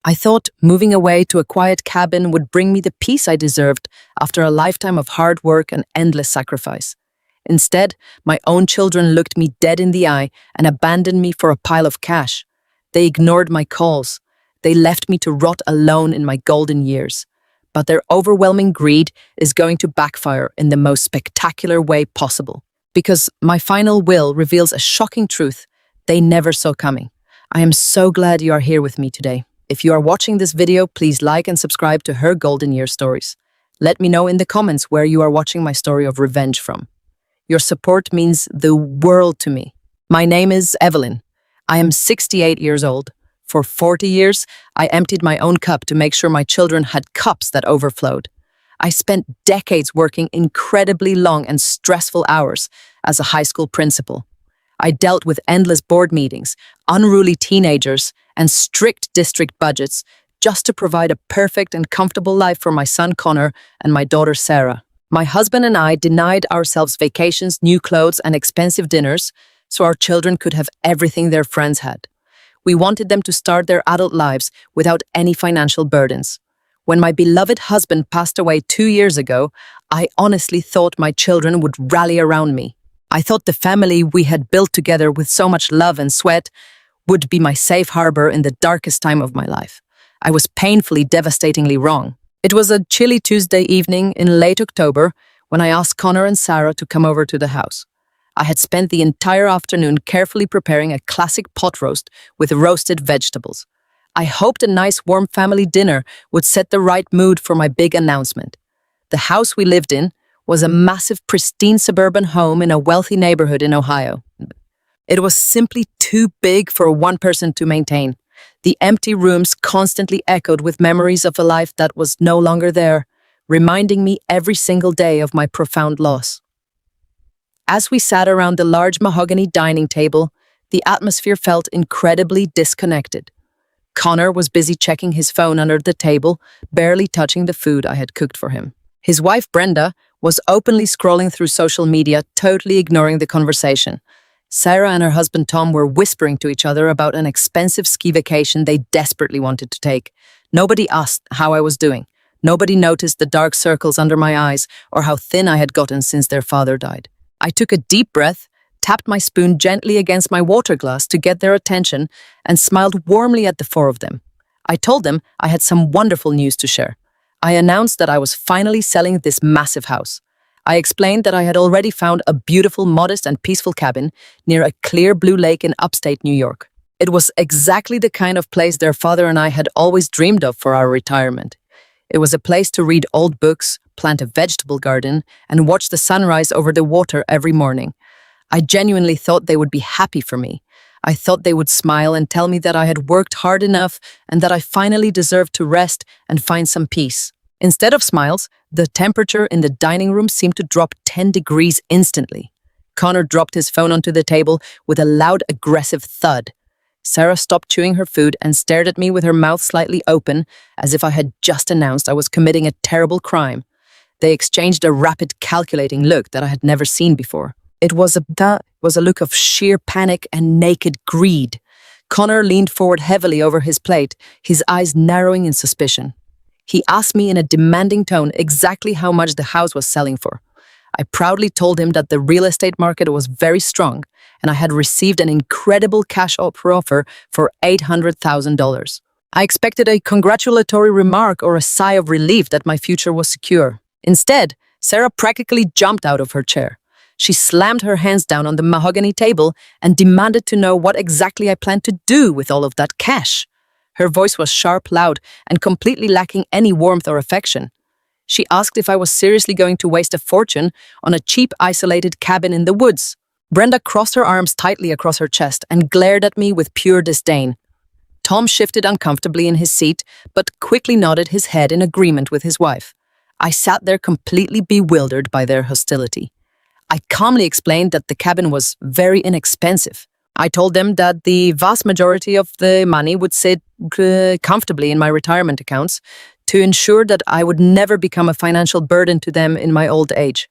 I thought moving away to a quiet cabin would bring me the peace I deserved after a lifetime of hard work and endless sacrifice. Instead, my own children looked me dead in the eye and abandoned me for a pile of cash. They ignored my calls. They left me to rot alone in my golden years. But their overwhelming greed is going to backfire in the most spectacular way possible. Because my final will reveals a shocking truth they never saw coming. I am so glad you are here with me today. If you are watching this video, please like and subscribe to Her Golden Year Stories. Let me know in the comments where you are watching my story of revenge from. Your support means the world to me. My name is Evelyn. I am 68 years old. For 40 years, I emptied my own cup to make sure my children had cups that overflowed. I spent decades working incredibly long and stressful hours as a high school principal. I dealt with endless board meetings, unruly teenagers, and strict district budgets just to provide a perfect and comfortable life for my son Connor and my daughter Sarah. My husband and I denied ourselves vacations, new clothes, and expensive dinners so our children could have everything their friends had. We wanted them to start their adult lives without any financial burdens. When my beloved husband passed away 2 years ago, I honestly thought my children would rally around me. I thought the family we had built together with so much love and sweat would be my safe harbor in the darkest time of my life. I was painfully, devastatingly wrong. It was a chilly Tuesday evening in late October when I asked Connor and Sarah to come over to the house. I had spent the entire afternoon carefully preparing a classic pot roast with roasted vegetables. I hoped a nice warm family dinner would set the right mood for my big announcement. The house we lived in was a massive, pristine suburban home in a wealthy neighborhood in Ohio. It was simply too big for one person to maintain. The empty rooms constantly echoed with memories of a life that was no longer there, reminding me every single day of my profound loss. As we sat around the large mahogany dining table, the atmosphere felt incredibly disconnected. Connor was busy checking his phone under the table, barely touching the food I had cooked for him. His wife, Brenda, was openly scrolling through social media, totally ignoring the conversation. Sarah and her husband Tom were whispering to each other about an expensive ski vacation they desperately wanted to take. Nobody asked how I was doing. Nobody noticed the dark circles under my eyes or how thin I had gotten since their father died. I took a deep breath, tapped my spoon gently against my water glass to get their attention, and smiled warmly at the four of them. I told them I had some wonderful news to share. I announced that I was finally selling this massive house. I explained that I had already found a beautiful, modest, and peaceful cabin near a clear blue lake in upstate New York. It was exactly the kind of place their father and I had always dreamed of for our retirement. It was a place to read old books, plant a vegetable garden, and watch the sunrise over the water every morning. I genuinely thought they would be happy for me. I thought they would smile and tell me that I had worked hard enough and that I finally deserved to rest and find some peace. Instead of smiles, the temperature in the dining room seemed to drop 10 degrees instantly. Connor dropped his phone onto the table with a loud, aggressive thud. Sarah stopped chewing her food and stared at me with her mouth slightly open, as if I had just announced I was committing a terrible crime. They exchanged a rapid, calculating look that I had never seen before. It was a look of sheer panic and naked greed. Connor leaned forward heavily over his plate, his eyes narrowing in suspicion. He asked me in a demanding tone exactly how much the house was selling for. I proudly told him that the real estate market was very strong, and I had received an incredible cash offer for $800,000. I expected a congratulatory remark or a sigh of relief that my future was secure. Instead, Sarah practically jumped out of her chair. She slammed her hands down on the mahogany table and demanded to know what exactly I planned to do with all of that cash. Her voice was sharp, loud, and completely lacking any warmth or affection. She asked if I was seriously going to waste a fortune on a cheap, isolated cabin in the woods. Brenda crossed her arms tightly across her chest and glared at me with pure disdain. Tom shifted uncomfortably in his seat, but quickly nodded his head in agreement with his wife. I sat there completely bewildered by their hostility. I calmly explained that the cabin was very inexpensive. I told them that the vast majority of the money would sit comfortably in my retirement accounts to ensure that I would never become a financial burden to them in my old age.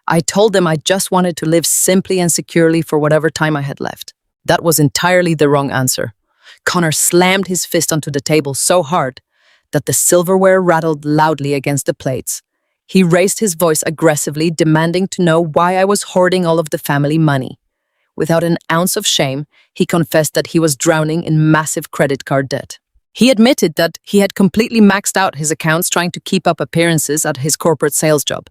I told them I just wanted to live simply and securely for whatever time I had left. That was entirely the wrong answer. Connor slammed his fist onto the table so hard that the silverware rattled loudly against the plates. He raised his voice aggressively, demanding to know why I was hoarding all of the family money. Without an ounce of shame, he confessed that he was drowning in massive credit card debt. He admitted that he had completely maxed out his accounts trying to keep up appearances at his corporate sales job.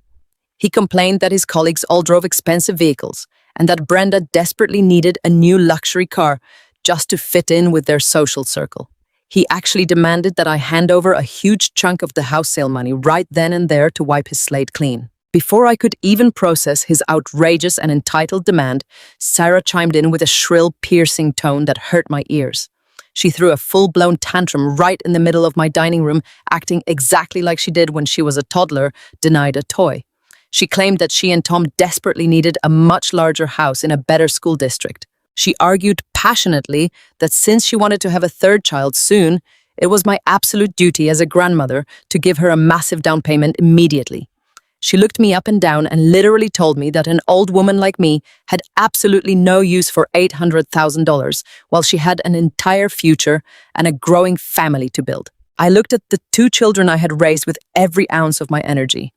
He complained that his colleagues all drove expensive vehicles and that Brenda desperately needed a new luxury car just to fit in with their social circle. He actually demanded that I hand over a huge chunk of the house sale money right then and there to wipe his slate clean. Before I could even process his outrageous and entitled demand, Sarah chimed in with a shrill, piercing tone that hurt my ears. She threw a full-blown tantrum right in the middle of my dining room, acting exactly like she did when she was a toddler, denied a toy. She claimed that she and Tom desperately needed a much larger house in a better school district. She argued passionately that since she wanted to have a third child soon, it was my absolute duty as a grandmother to give her a massive down payment immediately. She looked me up and down and literally told me that an old woman like me had absolutely no use for $800,000 while she had an entire future and a growing family to build. I looked at the 2 children I had raised with every ounce of my energy.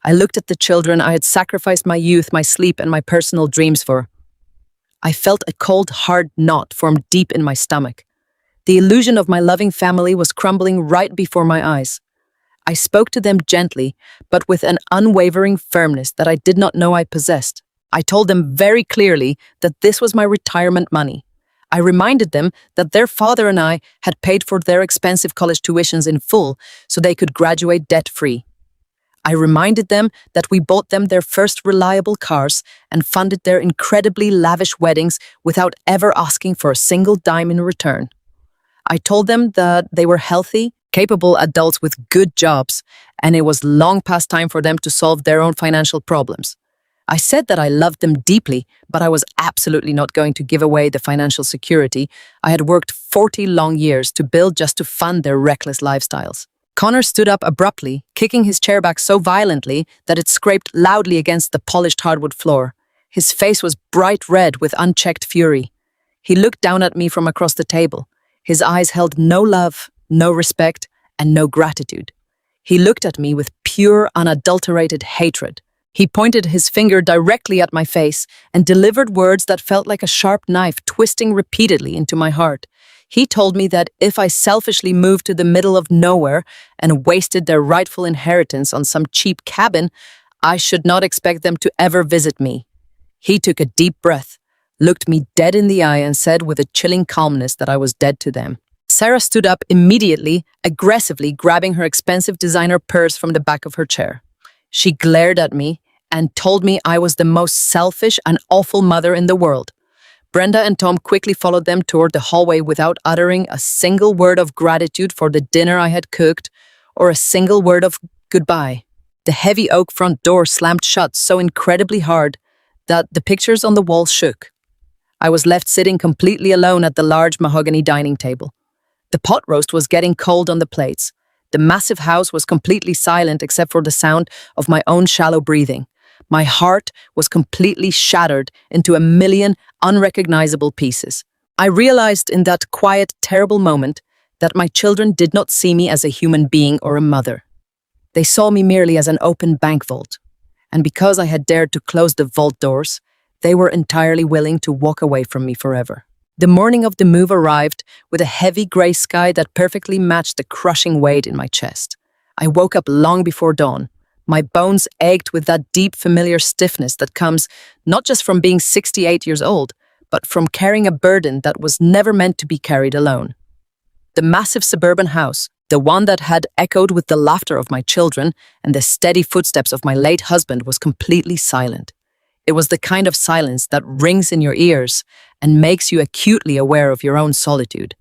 I looked at the children I had sacrificed my youth, my sleep, and my personal dreams for. I felt a cold, hard knot form deep in my stomach. The illusion of my loving family was crumbling right before my eyes. I spoke to them gently, but with an unwavering firmness that I did not know I possessed. I told them very clearly that this was my retirement money. I reminded them that their father and I had paid for their expensive college tuitions in full so they could graduate debt-free. I reminded them that we bought them their first reliable cars and funded their incredibly lavish weddings without ever asking for a single dime in return. I told them that they were healthy, capable adults with good jobs, and it was long past time for them to solve their own financial problems. I said that I loved them deeply, but I was absolutely not going to give away the financial security I had worked 40 long years to build just to fund their reckless lifestyles. Connor stood up abruptly, kicking his chair back so violently that it scraped loudly against the polished hardwood floor. His face was bright red with unchecked fury. He looked down at me from across the table. His eyes held no love, no respect, and no gratitude. He looked at me with pure, unadulterated hatred. He pointed his finger directly at my face and delivered words that felt like a sharp knife twisting repeatedly into my heart. He told me that if I selfishly moved to the middle of nowhere and wasted their rightful inheritance on some cheap cabin, I should not expect them to ever visit me. He took a deep breath, looked me dead in the eye, and said with a chilling calmness that I was dead to them. Sarah stood up immediately, aggressively grabbing her expensive designer purse from the back of her chair. She glared at me and told me I was the most selfish and awful mother in the world. Brenda and Tom quickly followed them toward the hallway without uttering a single word of gratitude for the dinner I had cooked or a single word of goodbye. The heavy oak front door slammed shut so incredibly hard that the pictures on the wall shook. I was left sitting completely alone at the large mahogany dining table. The pot roast was getting cold on the plates. The massive house was completely silent except for the sound of my own shallow breathing. My heart was completely shattered into a million unrecognizable pieces. I realized in that quiet, terrible moment that my children did not see me as a human being or a mother. They saw me merely as an open bank vault. And because I had dared to close the vault doors, they were entirely willing to walk away from me forever. The morning of the move arrived with a heavy gray sky that perfectly matched the crushing weight in my chest. I woke up long before dawn. My bones ached with that deep, familiar stiffness that comes not just from being 68 years old, but from carrying a burden that was never meant to be carried alone. The massive suburban house, the one that had echoed with the laughter of my children and the steady footsteps of my late husband, was completely silent. It was the kind of silence that rings in your ears and makes you acutely aware of your own solitude.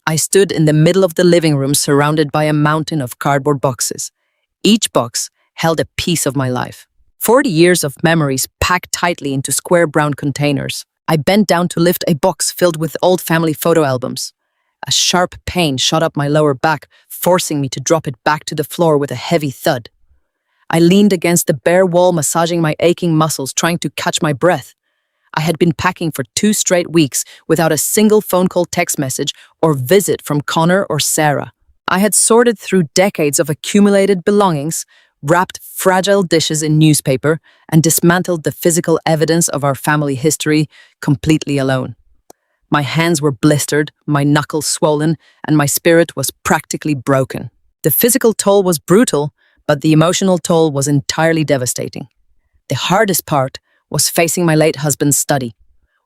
I stood in the middle of the living room surrounded by a mountain of cardboard boxes. Each box held a piece of my life. 40 years of memories packed tightly into square brown containers. I bent down to lift a box filled with old family photo albums. A sharp pain shot up my lower back, forcing me to drop it back to the floor with a heavy thud. I leaned against the bare wall, massaging my aching muscles, trying to catch my breath. I had been packing for 2 straight weeks without a single phone call, text message, or visit from Connor or Sarah. I had sorted through decades of accumulated belongings, wrapped fragile dishes in newspaper, and dismantled the physical evidence of our family history completely alone. My hands were blistered, my knuckles swollen, and my spirit was practically broken. The physical toll was brutal, but the emotional toll was entirely devastating. The hardest part was facing my late husband's study.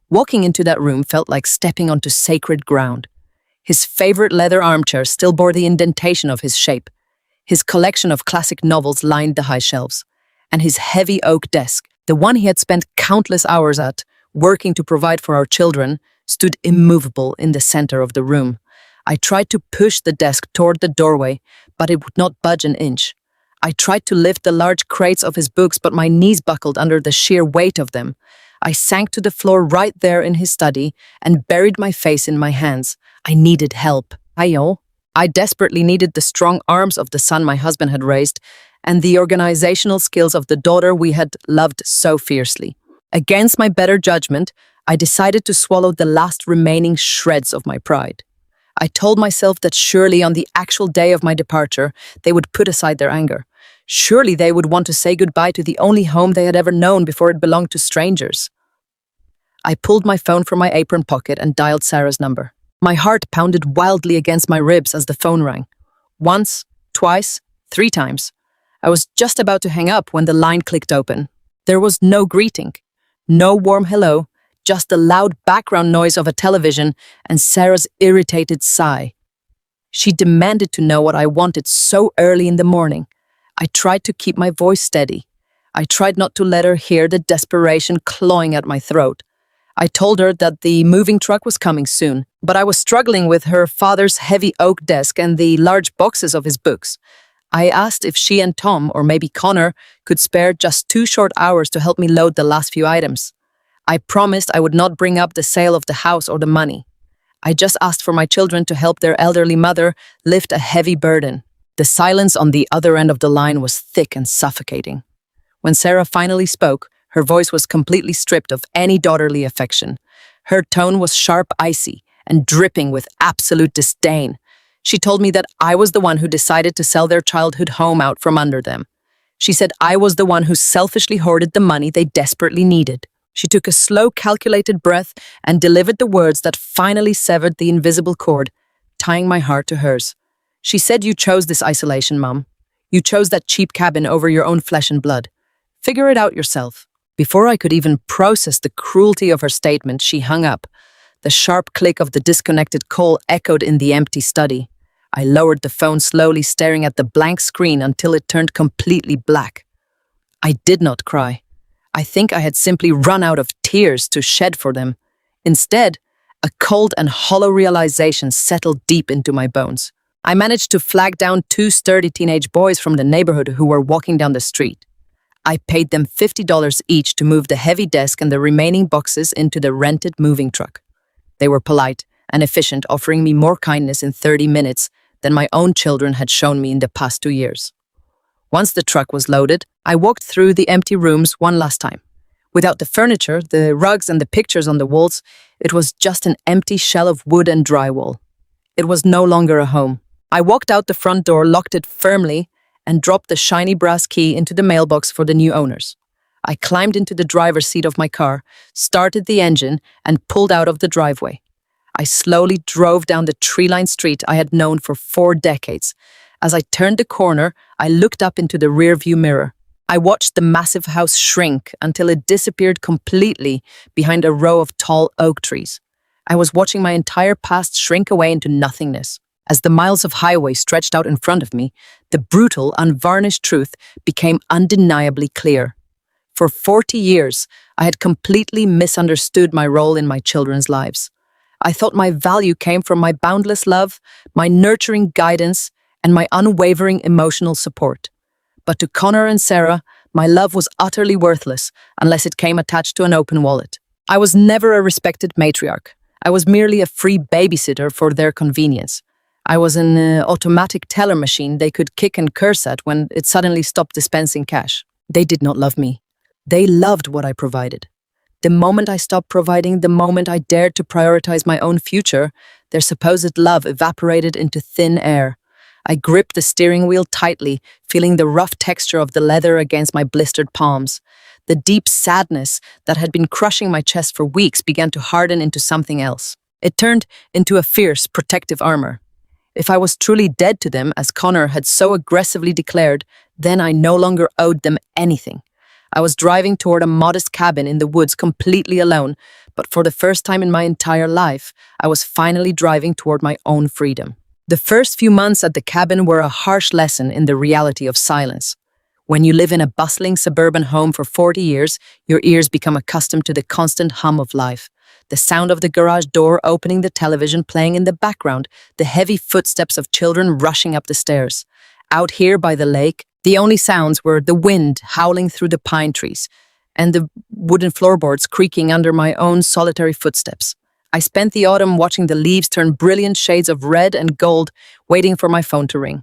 Walking into that room felt like stepping onto sacred ground. His favorite leather armchair still bore the indentation of his shape. His collection of classic novels lined the high shelves. And his heavy oak desk, the one he had spent countless hours at, working to provide for our children, stood immovable in the center of the room. I tried to push the desk toward the doorway, but it would not budge an inch. I tried to lift the large crates of his books, but my knees buckled under the sheer weight of them. I sank to the floor right there in his study and buried my face in my hands. I needed help. I desperately needed the strong arms of the son my husband had raised and the organizational skills of the daughter we had loved so fiercely. Against my better judgment, I decided to swallow the last remaining shreds of my pride. I told myself that surely on the actual day of my departure, they would put aside their anger. Surely they would want to say goodbye to the only home they had ever known before it belonged to strangers. I pulled my phone from my apron pocket and dialed Sarah's number. My heart pounded wildly against my ribs as the phone rang. Once, twice, 3 times. I was just about to hang up when the line clicked open. There was no greeting, no warm hello, just the loud background noise of a television and Sarah's irritated sigh. She demanded to know what I wanted so early in the morning. I tried to keep my voice steady. I tried not to let her hear the desperation clawing at my throat. I told her that the moving truck was coming soon, but I was struggling with her father's heavy oak desk and the large boxes of his books. I asked if she and Tom, or maybe Connor, could spare just 2 short hours to help me load the last few items. I promised I would not bring up the sale of the house or the money. I just asked for my children to help their elderly mother lift a heavy burden. The silence on the other end of the line was thick and suffocating. When Sarah finally spoke, her voice was completely stripped of any daughterly affection. Her tone was sharp, icy, and dripping with absolute disdain. She told me that I was the one who decided to sell their childhood home out from under them. She said I was the one who selfishly hoarded the money they desperately needed. She took a slow, calculated breath and delivered the words that finally severed the invisible cord, tying my heart to hers. She said, "You chose this isolation, Mom. You chose that cheap cabin over your own flesh and blood. Figure it out yourself." Before I could even process the cruelty of her statement, she hung up. The sharp click of the disconnected call echoed in the empty study. I lowered the phone slowly, staring at the blank screen until it turned completely black. I did not cry. I think I had simply run out of tears to shed for them. Instead, a cold and hollow realization settled deep into my bones. I managed to flag down 2 sturdy teenage boys from the neighborhood who were walking down the street. I paid them $50 each to move the heavy desk and the remaining boxes into the rented moving truck. They were polite and efficient, offering me more kindness in 30 minutes than my own children had shown me in the past 2 years. Once the truck was loaded, I walked through the empty rooms one last time. Without the furniture, the rugs and the pictures on the walls, it was just an empty shell of wood and drywall. It was no longer a home. I walked out the front door, locked it firmly, and dropped the shiny brass key into the mailbox for the new owners. I climbed into the driver's seat of my car, started the engine, and pulled out of the driveway. I slowly drove down the tree-lined street I had known for 4 decades. As I turned the corner, I looked up into the rearview mirror. I watched the massive house shrink until it disappeared completely behind a row of tall oak trees. I was watching my entire past shrink away into nothingness. As the miles of highway stretched out in front of me, the brutal, unvarnished truth became undeniably clear. For 40 years, I had completely misunderstood my role in my children's lives. I thought my value came from my boundless love, my nurturing guidance, and my unwavering emotional support. But to Connor and Sarah, my love was utterly worthless unless it came attached to an open wallet. I was never a respected matriarch. I was merely a free babysitter for their convenience. I was an automatic teller machine they could kick and curse at when it suddenly stopped dispensing cash. They did not love me. They loved what I provided. The moment I stopped providing, the moment I dared to prioritize my own future, their supposed love evaporated into thin air. I gripped the steering wheel tightly, feeling the rough texture of the leather against my blistered palms. The deep sadness that had been crushing my chest for weeks began to harden into something else. It turned into a fierce, protective armor. If I was truly dead to them, as Connor had so aggressively declared, then I no longer owed them anything. I was driving toward a modest cabin in the woods completely alone, but for the first time in my entire life, I was finally driving toward my own freedom. The first few months at the cabin were a harsh lesson in the reality of silence. When you live in a bustling suburban home for 40 years, your ears become accustomed to the constant hum of life. The sound of the garage door opening, the television playing in the background, the heavy footsteps of children rushing up the stairs. Out here by the lake, the only sounds were the wind howling through the pine trees and the wooden floorboards creaking under my own solitary footsteps. I spent the autumn watching the leaves turn brilliant shades of red and gold, waiting for my phone to ring.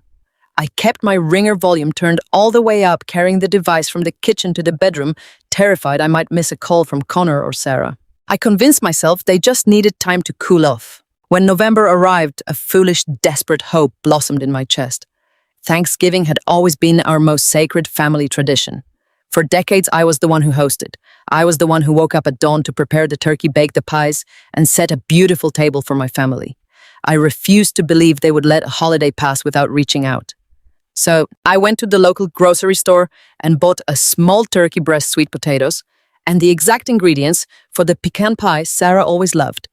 I kept my ringer volume turned all the way up, carrying the device from the kitchen to the bedroom, terrified I might miss a call from Connor or Sarah. I convinced myself they just needed time to cool off. When November arrived, a foolish, desperate hope blossomed in my chest. Thanksgiving had always been our most sacred family tradition. For decades, I was the one who hosted. I was the one who woke up at dawn to prepare the turkey, bake the pies, and set a beautiful table for my family. I refused to believe they would let a holiday pass without reaching out. So I went to the local grocery store and bought a small turkey breast, sweet potatoes, and the exact ingredients for the pecan pie Sarah always loved.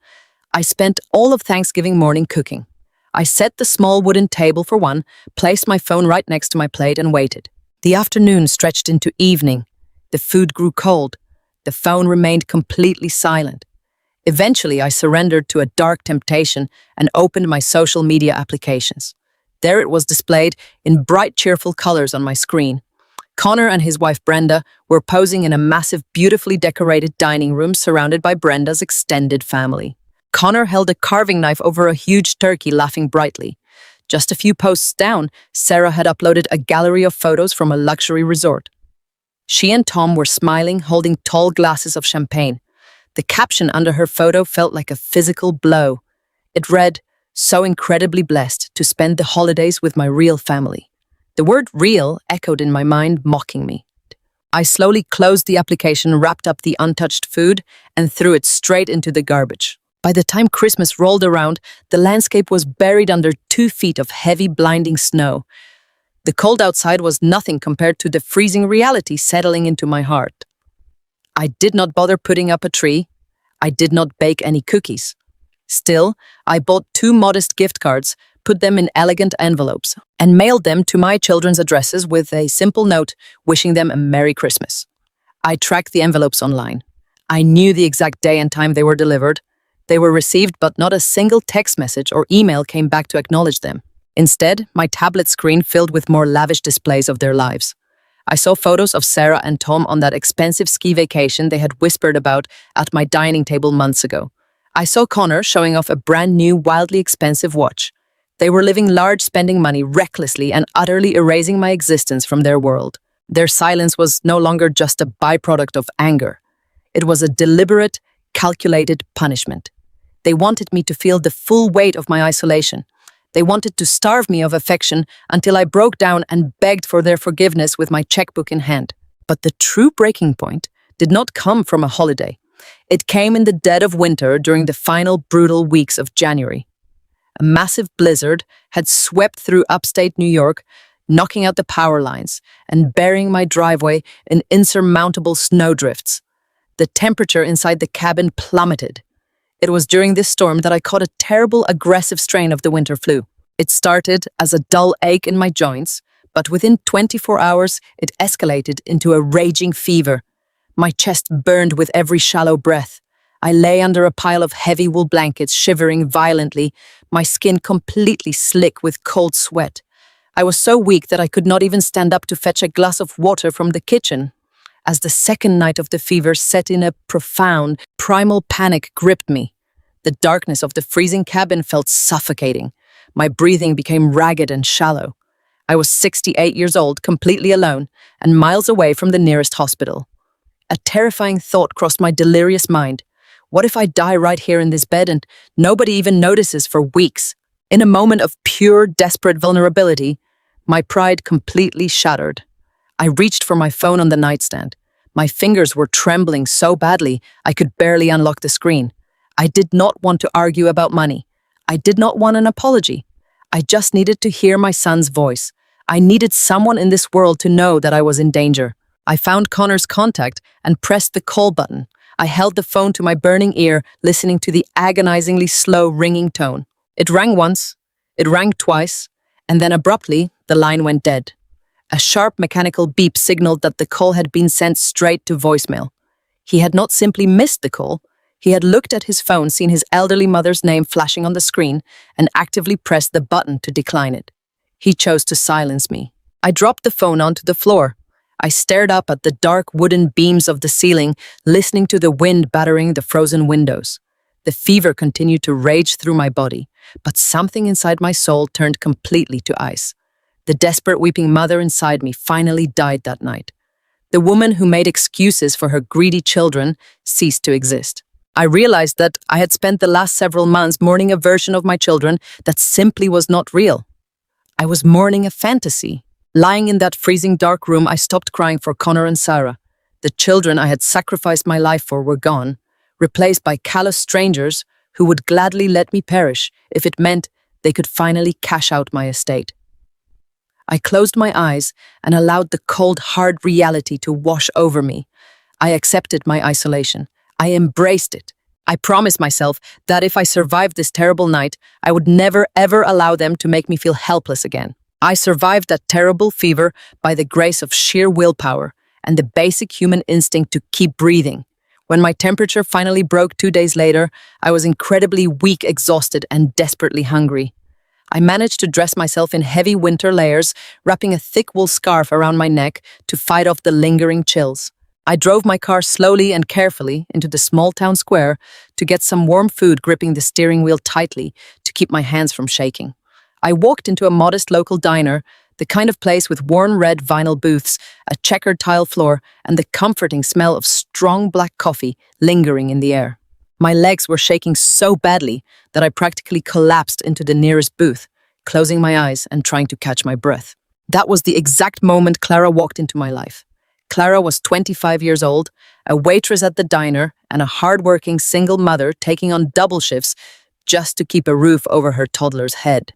I spent all of Thanksgiving morning cooking. I set the small wooden table for one, placed my phone right next to my plate, and waited. The afternoon stretched into evening. The food grew cold. The phone remained completely silent. Eventually, I surrendered to a dark temptation and opened my social media applications. There it was displayed in bright, cheerful colors on my screen. Connor and his wife Brenda were posing in a massive, beautifully decorated dining room surrounded by Brenda's extended family. Connor held a carving knife over a huge turkey, laughing brightly. Just a few posts down, Sarah had uploaded a gallery of photos from a luxury resort. She and Tom were smiling, holding tall glasses of champagne. The caption under her photo felt like a physical blow. It read, "So incredibly blessed to spend the holidays with my real family." The word real echoed in my mind, mocking me. I slowly closed the application, wrapped up the untouched food, and threw it straight into the garbage. By the time Christmas rolled around, the landscape was buried under 2 feet of heavy, blinding snow. The cold outside was nothing compared to the freezing reality settling into my heart. I did not bother putting up a tree. I did not bake any cookies. Still, I bought 2 modest gift cards, put them in elegant envelopes, and mailed them to my children's addresses with a simple note wishing them a Merry Christmas. I tracked the envelopes online. I knew the exact day and time they were delivered. They were received, but not a single text message or email came back to acknowledge them. Instead, my tablet screen filled with more lavish displays of their lives. I saw photos of Sarah and Tom on that expensive ski vacation they had whispered about at my dining table months ago. I saw Connor showing off a brand new, wildly expensive watch. They were living large, spending money recklessly and utterly erasing my existence from their world. Their silence was no longer just a byproduct of anger. It was a deliberate, calculated punishment. They wanted me to feel the full weight of my isolation. They wanted to starve me of affection until I broke down and begged for their forgiveness with my checkbook in hand. But the true breaking point did not come from a holiday. It came in the dead of winter during the final brutal weeks of January. A massive blizzard had swept through upstate New York, knocking out the power lines and burying my driveway in insurmountable snowdrifts. The temperature inside the cabin plummeted. It was during this storm that I caught a terrible, aggressive strain of the winter flu. It started as a dull ache in my joints, but within 24 hours, it escalated into a raging fever. My chest burned with every shallow breath. I lay under a pile of heavy wool blankets, shivering violently, my skin completely slick with cold sweat. I was so weak that I could not even stand up to fetch a glass of water from the kitchen. As the second night of the fever set in, a profound, primal panic gripped me. The darkness of the freezing cabin felt suffocating. My breathing became ragged and shallow. I was 68 years old, completely alone, and miles away from the nearest hospital. A terrifying thought crossed my delirious mind. What if I die right here in this bed and nobody even notices for weeks? In a moment of pure, desperate vulnerability, my pride completely shattered. I reached for my phone on the nightstand. My fingers were trembling so badly I could barely unlock the screen. I did not want to argue about money. I did not want an apology. I just needed to hear my son's voice. I needed someone in this world to know that I was in danger. I found Connor's contact and pressed the call button. I held the phone to my burning ear, listening to the agonizingly slow ringing tone. It rang once, it rang twice, and then abruptly, the line went dead. A sharp mechanical beep signaled that the call had been sent straight to voicemail. He had not simply missed the call. He had looked at his phone, seen his elderly mother's name flashing on the screen, and actively pressed the button to decline it. He chose to silence me. I dropped the phone onto the floor. I stared up at the dark wooden beams of the ceiling, listening to the wind battering the frozen windows. The fever continued to rage through my body, but something inside my soul turned completely to ice. The desperate weeping mother inside me finally died that night. The woman who made excuses for her greedy children ceased to exist. I realized that I had spent the last several months mourning a version of my children that simply was not real. I was mourning a fantasy. Lying in that freezing dark room, I stopped crying for Connor and Sarah. The children I had sacrificed my life for were gone, replaced by callous strangers who would gladly let me perish if it meant they could finally cash out my estate. I closed my eyes and allowed the cold, hard reality to wash over me. I accepted my isolation. I embraced it. I promised myself that if I survived this terrible night, I would never, ever allow them to make me feel helpless again. I survived that terrible fever by the grace of sheer willpower and the basic human instinct to keep breathing. When my temperature finally broke 2 days later, I was incredibly weak, exhausted, and desperately hungry. I managed to dress myself in heavy winter layers, wrapping a thick wool scarf around my neck to fight off the lingering chills. I drove my car slowly and carefully into the small town square to get some warm food, gripping the steering wheel tightly to keep my hands from shaking. I walked into a modest local diner, the kind of place with worn red vinyl booths, a checkered tile floor, and the comforting smell of strong black coffee lingering in the air. My legs were shaking so badly that I practically collapsed into the nearest booth, closing my eyes and trying to catch my breath. That was the exact moment Clara walked into my life. Clara was 25 years old, a waitress at the diner, and a hard-working single mother taking on double shifts just to keep a roof over her toddler's head.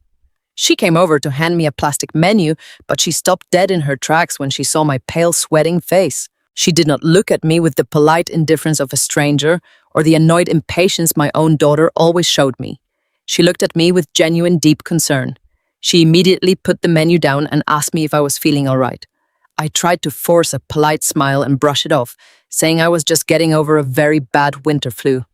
She came over to hand me a plastic menu, but she stopped dead in her tracks when she saw my pale, sweating face. She did not look at me with the polite indifference of a stranger or the annoyed impatience my own daughter always showed me. She looked at me with genuine, deep concern. She immediately put the menu down and asked me if I was feeling all right. I tried to force a polite smile and brush it off, saying I was just getting over a very bad winter flu.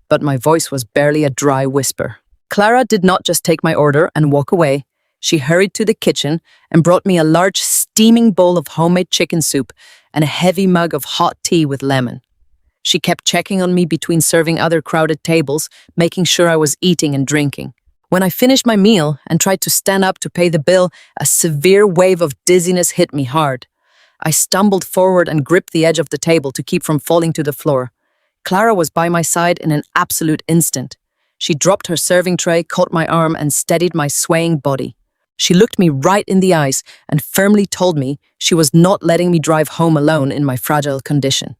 But my voice was barely a dry whisper. Clara did not just take my order and walk away. She hurried to the kitchen and brought me a large steaming bowl of homemade chicken soup and a heavy mug of hot tea with lemon. She kept checking on me between serving other crowded tables, making sure I was eating and drinking. When I finished my meal and tried to stand up to pay the bill, a severe wave of dizziness hit me hard. I stumbled forward and gripped the edge of the table to keep from falling to the floor. Clara was by my side in an absolute instant. She dropped her serving tray, caught my arm, and steadied my swaying body. She looked me right in the eyes and firmly told me she was not letting me drive home alone in my fragile condition.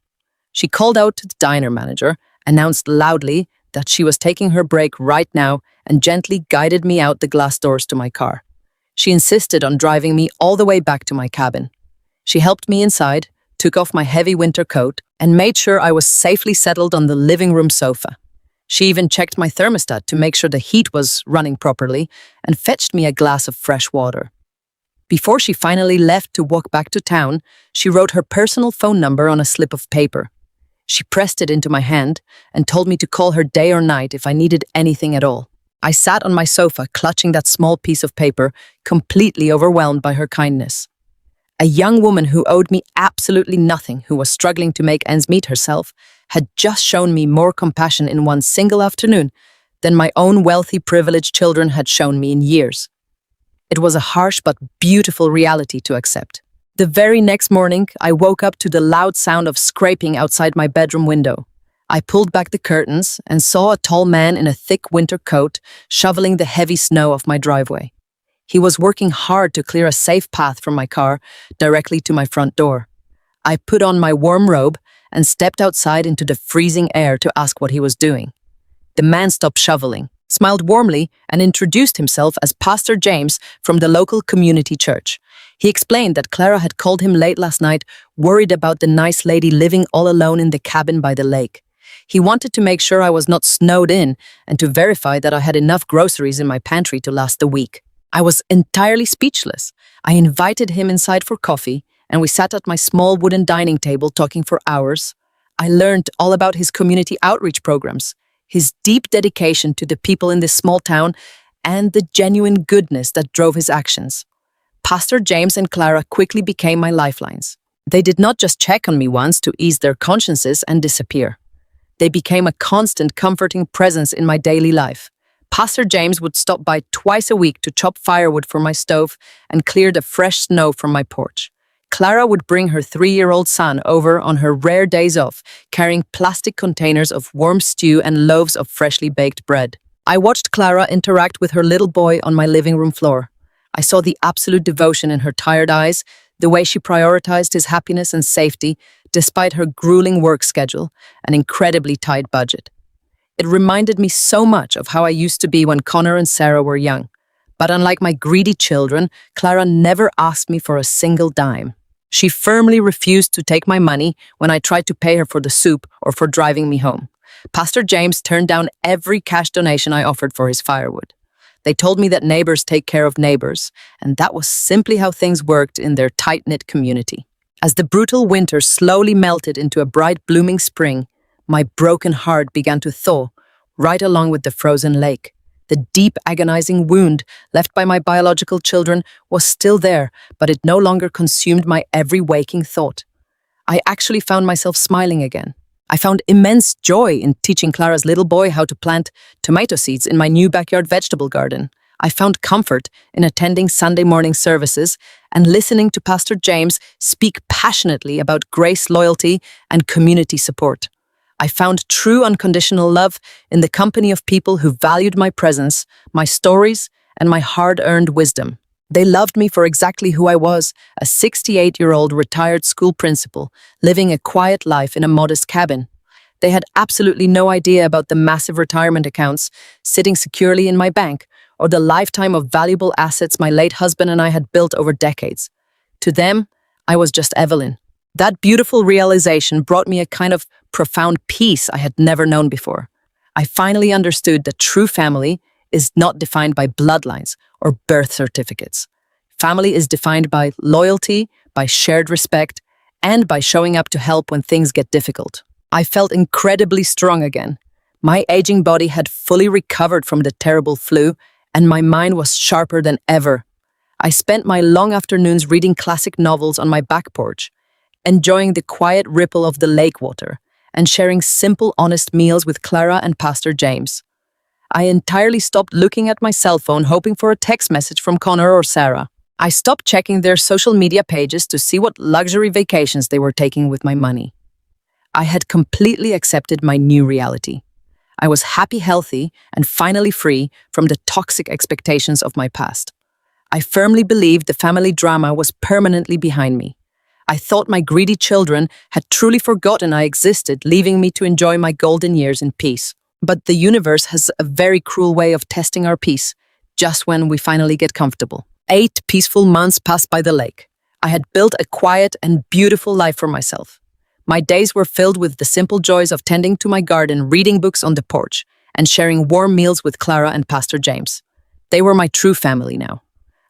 She called out to the diner manager, announced loudly that she was taking her break right now, and gently guided me out the glass doors to my car. She insisted on driving me all the way back to my cabin. She helped me inside, took off my heavy winter coat, and made sure I was safely settled on the living room sofa. She even checked my thermostat to make sure the heat was running properly and fetched me a glass of fresh water. Before she finally left to walk back to town, she wrote her personal phone number on a slip of paper. She pressed it into my hand and told me to call her day or night if I needed anything at all. I sat on my sofa clutching that small piece of paper, completely overwhelmed by her kindness. A young woman who owed me absolutely nothing, who was struggling to make ends meet herself, had just shown me more compassion in one single afternoon than my own wealthy, privileged children had shown me in years. It was a harsh but beautiful reality to accept. The very next morning, I woke up to the loud sound of scraping outside my bedroom window. I pulled back the curtains and saw a tall man in a thick winter coat shoveling the heavy snow off my driveway. He was working hard to clear a safe path from my car directly to my front door. I put on my warm robe and stepped outside into the freezing air to ask what he was doing. The man stopped shoveling, smiled warmly, and introduced himself as Pastor James from the local community church. He explained that Clara had called him late last night, worried about the nice lady living all alone in the cabin by the lake. He wanted to make sure I was not snowed in and to verify that I had enough groceries in my pantry to last the week. I was entirely speechless. I invited him inside for coffee, and we sat at my small wooden dining table talking for hours. I learned all about his community outreach programs, his deep dedication to the people in this small town, and the genuine goodness that drove his actions. Pastor James and Clara quickly became my lifelines. They did not just check on me once to ease their consciences and disappear. They became a constant, comforting presence in my daily life. Pastor James would stop by twice a week to chop firewood for my stove and clear the fresh snow from my porch. Clara would bring her 3-year-old son over on her rare days off, carrying plastic containers of warm stew and loaves of freshly baked bread. I watched Clara interact with her little boy on my living room floor. I saw the absolute devotion in her tired eyes, the way she prioritized his happiness and safety despite her grueling work schedule and incredibly tight budget. It reminded me so much of how I used to be when Connor and Sarah were young. But unlike my greedy children, Clara never asked me for a single dime. She firmly refused to take my money when I tried to pay her for the soup or for driving me home. Pastor James turned down every cash donation I offered for his firewood. They told me that neighbors take care of neighbors, and that was simply how things worked in their tight-knit community. As the brutal winter slowly melted into a bright blooming spring, my broken heart began to thaw, right along with the frozen lake. The deep, agonizing wound left by my biological children was still there, but it no longer consumed my every waking thought. I actually found myself smiling again. I found immense joy in teaching Clara's little boy how to plant tomato seeds in my new backyard vegetable garden. I found comfort in attending Sunday morning services and listening to Pastor James speak passionately about grace, loyalty, and community support. I found true unconditional love in the company of people who valued my presence, my stories, and my hard-earned wisdom. They loved me for exactly who I was, a 68-year-old retired school principal, living a quiet life in a modest cabin. They had absolutely no idea about the massive retirement accounts sitting securely in my bank, or the lifetime of valuable assets my late husband and I had built over decades. To them, I was just Evelyn. That beautiful realization brought me a kind of profound peace I had never known before. I finally understood that true family is not defined by bloodlines or birth certificates. Family is defined by loyalty, by shared respect, and by showing up to help when things get difficult. I felt incredibly strong again. My aging body had fully recovered from the terrible flu, and my mind was sharper than ever. I spent my long afternoons reading classic novels on my back porch, enjoying the quiet ripple of the lake water, and sharing simple, honest meals with Clara and Pastor James. I entirely stopped looking at my cell phone hoping for a text message from Connor or Sarah. I stopped checking their social media pages to see what luxury vacations they were taking with my money. I had completely accepted my new reality. I was happy, healthy, and finally free from the toxic expectations of my past. I firmly believed the family drama was permanently behind me. I thought my greedy children had truly forgotten I existed, leaving me to enjoy my golden years in peace. But the universe has a very cruel way of testing our peace, just when we finally get comfortable. 8 peaceful months passed by the lake. I had built a quiet and beautiful life for myself. My days were filled with the simple joys of tending to my garden, reading books on the porch, and sharing warm meals with Clara and Pastor James. They were my true family now.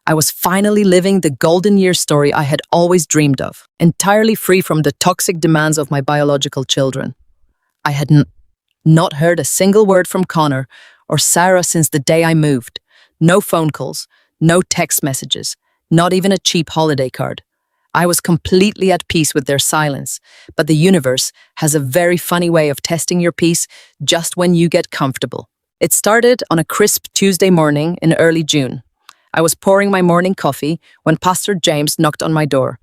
I was finally living the golden year story I had always dreamed of, entirely free from the toxic demands of my biological children. I had not heard a single word from Connor or Sarah since the day I moved. No phone calls, no text messages, not even a cheap holiday card. I was completely at peace with their silence, but the universe has a very funny way of testing your peace just when you get comfortable. It started on a crisp Tuesday morning in early June. I was pouring my morning coffee when Pastor James knocked on my door.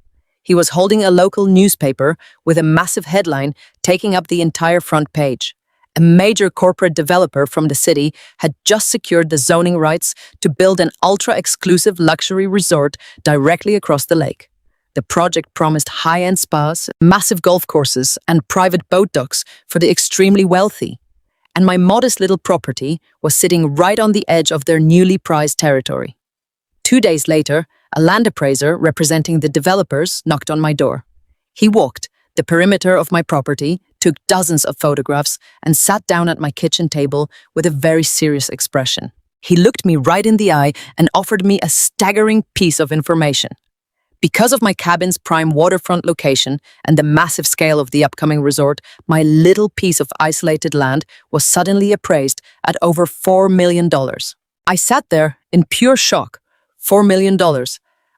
He was holding a local newspaper with a massive headline taking up the entire front page. A major corporate developer from the city had just secured the zoning rights to build an ultra-exclusive luxury resort directly across the lake. The project promised high-end spas, massive golf courses, and private boat docks for the extremely wealthy. And my modest little property was sitting right on the edge of their newly prized territory. 2 days later, a land appraiser representing the developers knocked on my door. He walked the perimeter of my property, took dozens of photographs, and sat down at my kitchen table with a very serious expression. He looked me right in the eye and offered me a staggering piece of information. Because of my cabin's prime waterfront location and the massive scale of the upcoming resort, my little piece of isolated land was suddenly appraised at over $4 million. I sat there in pure shock. $4 million.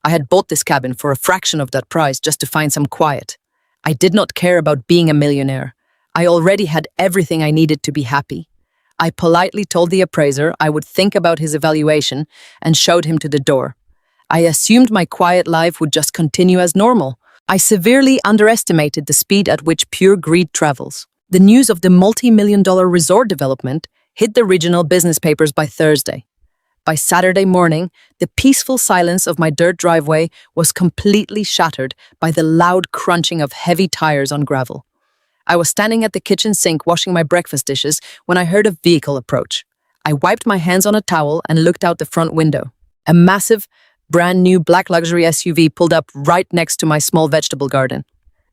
I had bought this cabin for a fraction of that price just to find some quiet. I did not care about being a millionaire. I already had everything I needed to be happy. I politely told the appraiser I would think about his evaluation and showed him to the door. I assumed my quiet life would just continue as normal. I severely underestimated the speed at which pure greed travels. The news of the multi-million-dollar resort development hit the regional business papers by Thursday. By Saturday morning, the peaceful silence of my dirt driveway was completely shattered by the loud crunching of heavy tires on gravel. I was standing at the kitchen sink washing my breakfast dishes when I heard a vehicle approach. I wiped my hands on a towel and looked out the front window. A massive, brand new black luxury SUV pulled up right next to my small vegetable garden.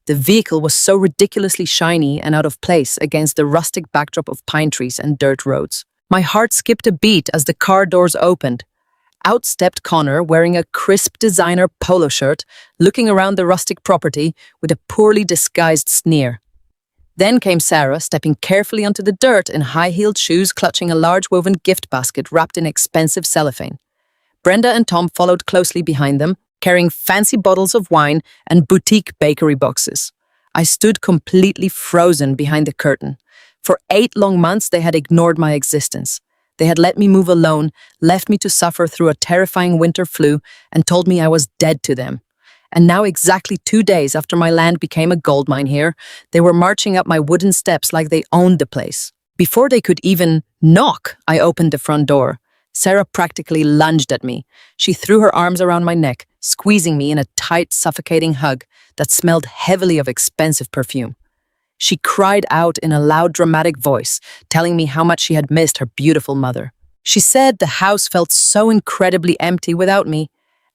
The vehicle was so ridiculously shiny and out of place against the rustic backdrop of pine trees and dirt roads. My heart skipped a beat as the car doors opened. Out stepped Connor wearing a crisp designer polo shirt, looking around the rustic property with a poorly disguised sneer. Then came Sarah, stepping carefully onto the dirt in high-heeled shoes, clutching a large woven gift basket wrapped in expensive cellophane. Brenda and Tom followed closely behind them, carrying fancy bottles of wine and boutique bakery boxes. I stood completely frozen behind the curtain. For 8 long months, they had ignored my existence. They had let me move alone, left me to suffer through a terrifying winter flu, and told me I was dead to them. And now, exactly 2 days after my land became a gold mine here, they were marching up my wooden steps like they owned the place. Before they could even knock, I opened the front door. Sarah practically lunged at me. She threw her arms around my neck, squeezing me in a tight, suffocating hug that smelled heavily of expensive perfume. She cried out in a loud, dramatic voice, telling me how much she had missed her beautiful mother. She said the house felt so incredibly empty without me,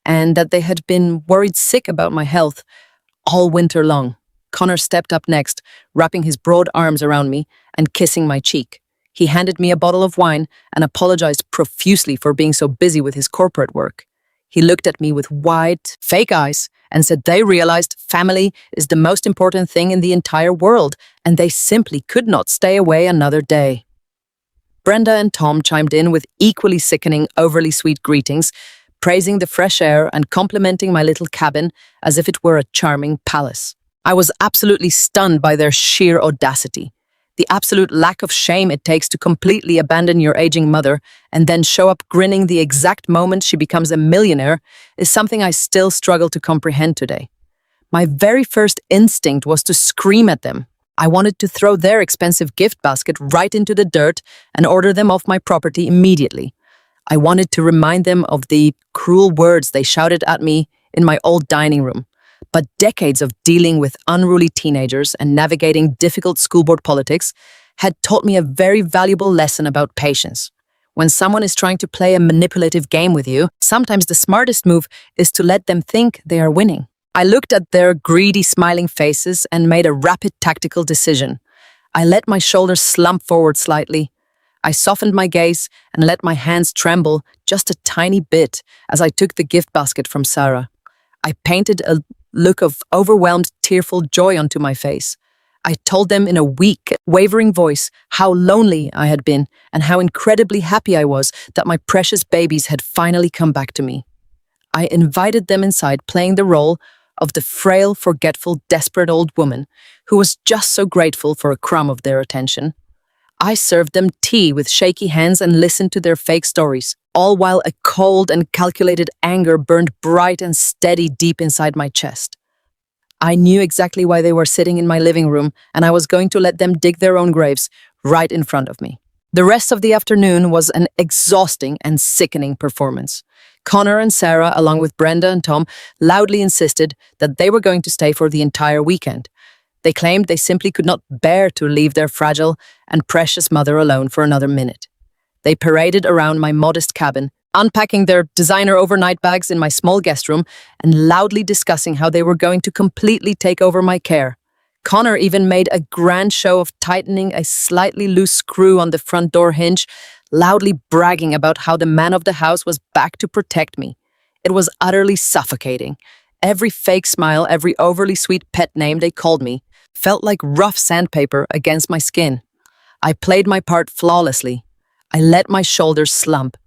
and that they had been worried sick about my health all winter long. Connor stepped up next, wrapping his broad arms around me and kissing my cheek. He handed me a bottle of wine and apologized profusely for being so busy with his corporate work. He looked at me with wide, fake eyes and said they realized family is the most important thing in the entire world, and they simply could not stay away another day. Brenda and Tom chimed in with equally sickening, overly sweet greetings, praising the fresh air and complimenting my little cabin as if it were a charming palace. I was absolutely stunned by their sheer audacity. The absolute lack of shame it takes to completely abandon your aging mother and then show up grinning the exact moment she becomes a millionaire is something I still struggle to comprehend today. My very first instinct was to scream at them. I wanted to throw their expensive gift basket right into the dirt and order them off my property immediately. I wanted to remind them of the cruel words they shouted at me in my old dining room. But decades of dealing with unruly teenagers and navigating difficult school board politics had taught me a very valuable lesson about patience. When someone is trying to play a manipulative game with you, sometimes the smartest move is to let them think they are winning. I looked at their greedy, smiling faces and made a rapid tactical decision. I let my shoulders slump forward slightly. I softened my gaze and let my hands tremble just a tiny bit as I took the gift basket from Sarah. I painted a look of overwhelmed, tearful joy onto my face. I told them in a weak, wavering voice how lonely I had been and how incredibly happy I was that my precious babies had finally come back to me. I invited them inside, playing the role of the frail, forgetful, desperate old woman who was just so grateful for a crumb of their attention. I served them tea with shaky hands and listened to their fake stories, all while a cold and calculated anger burned bright and steady deep inside my chest. I knew exactly why they were sitting in my living room, and I was going to let them dig their own graves right in front of me. The rest of the afternoon was an exhausting and sickening performance. Connor and Sarah, along with Brenda and Tom, loudly insisted that they were going to stay for the entire weekend. They claimed they simply could not bear to leave their fragile and precious mother alone for another minute. They paraded around my modest cabin, unpacking their designer overnight bags in my small guest room and loudly discussing how they were going to completely take over my care. Connor even made a grand show of tightening a slightly loose screw on the front door hinge, loudly bragging about how the man of the house was back to protect me. It was utterly suffocating. Every fake smile, every overly sweet pet name they called me, felt like rough sandpaper against my skin. I played my part flawlessly. I let my shoulders slump.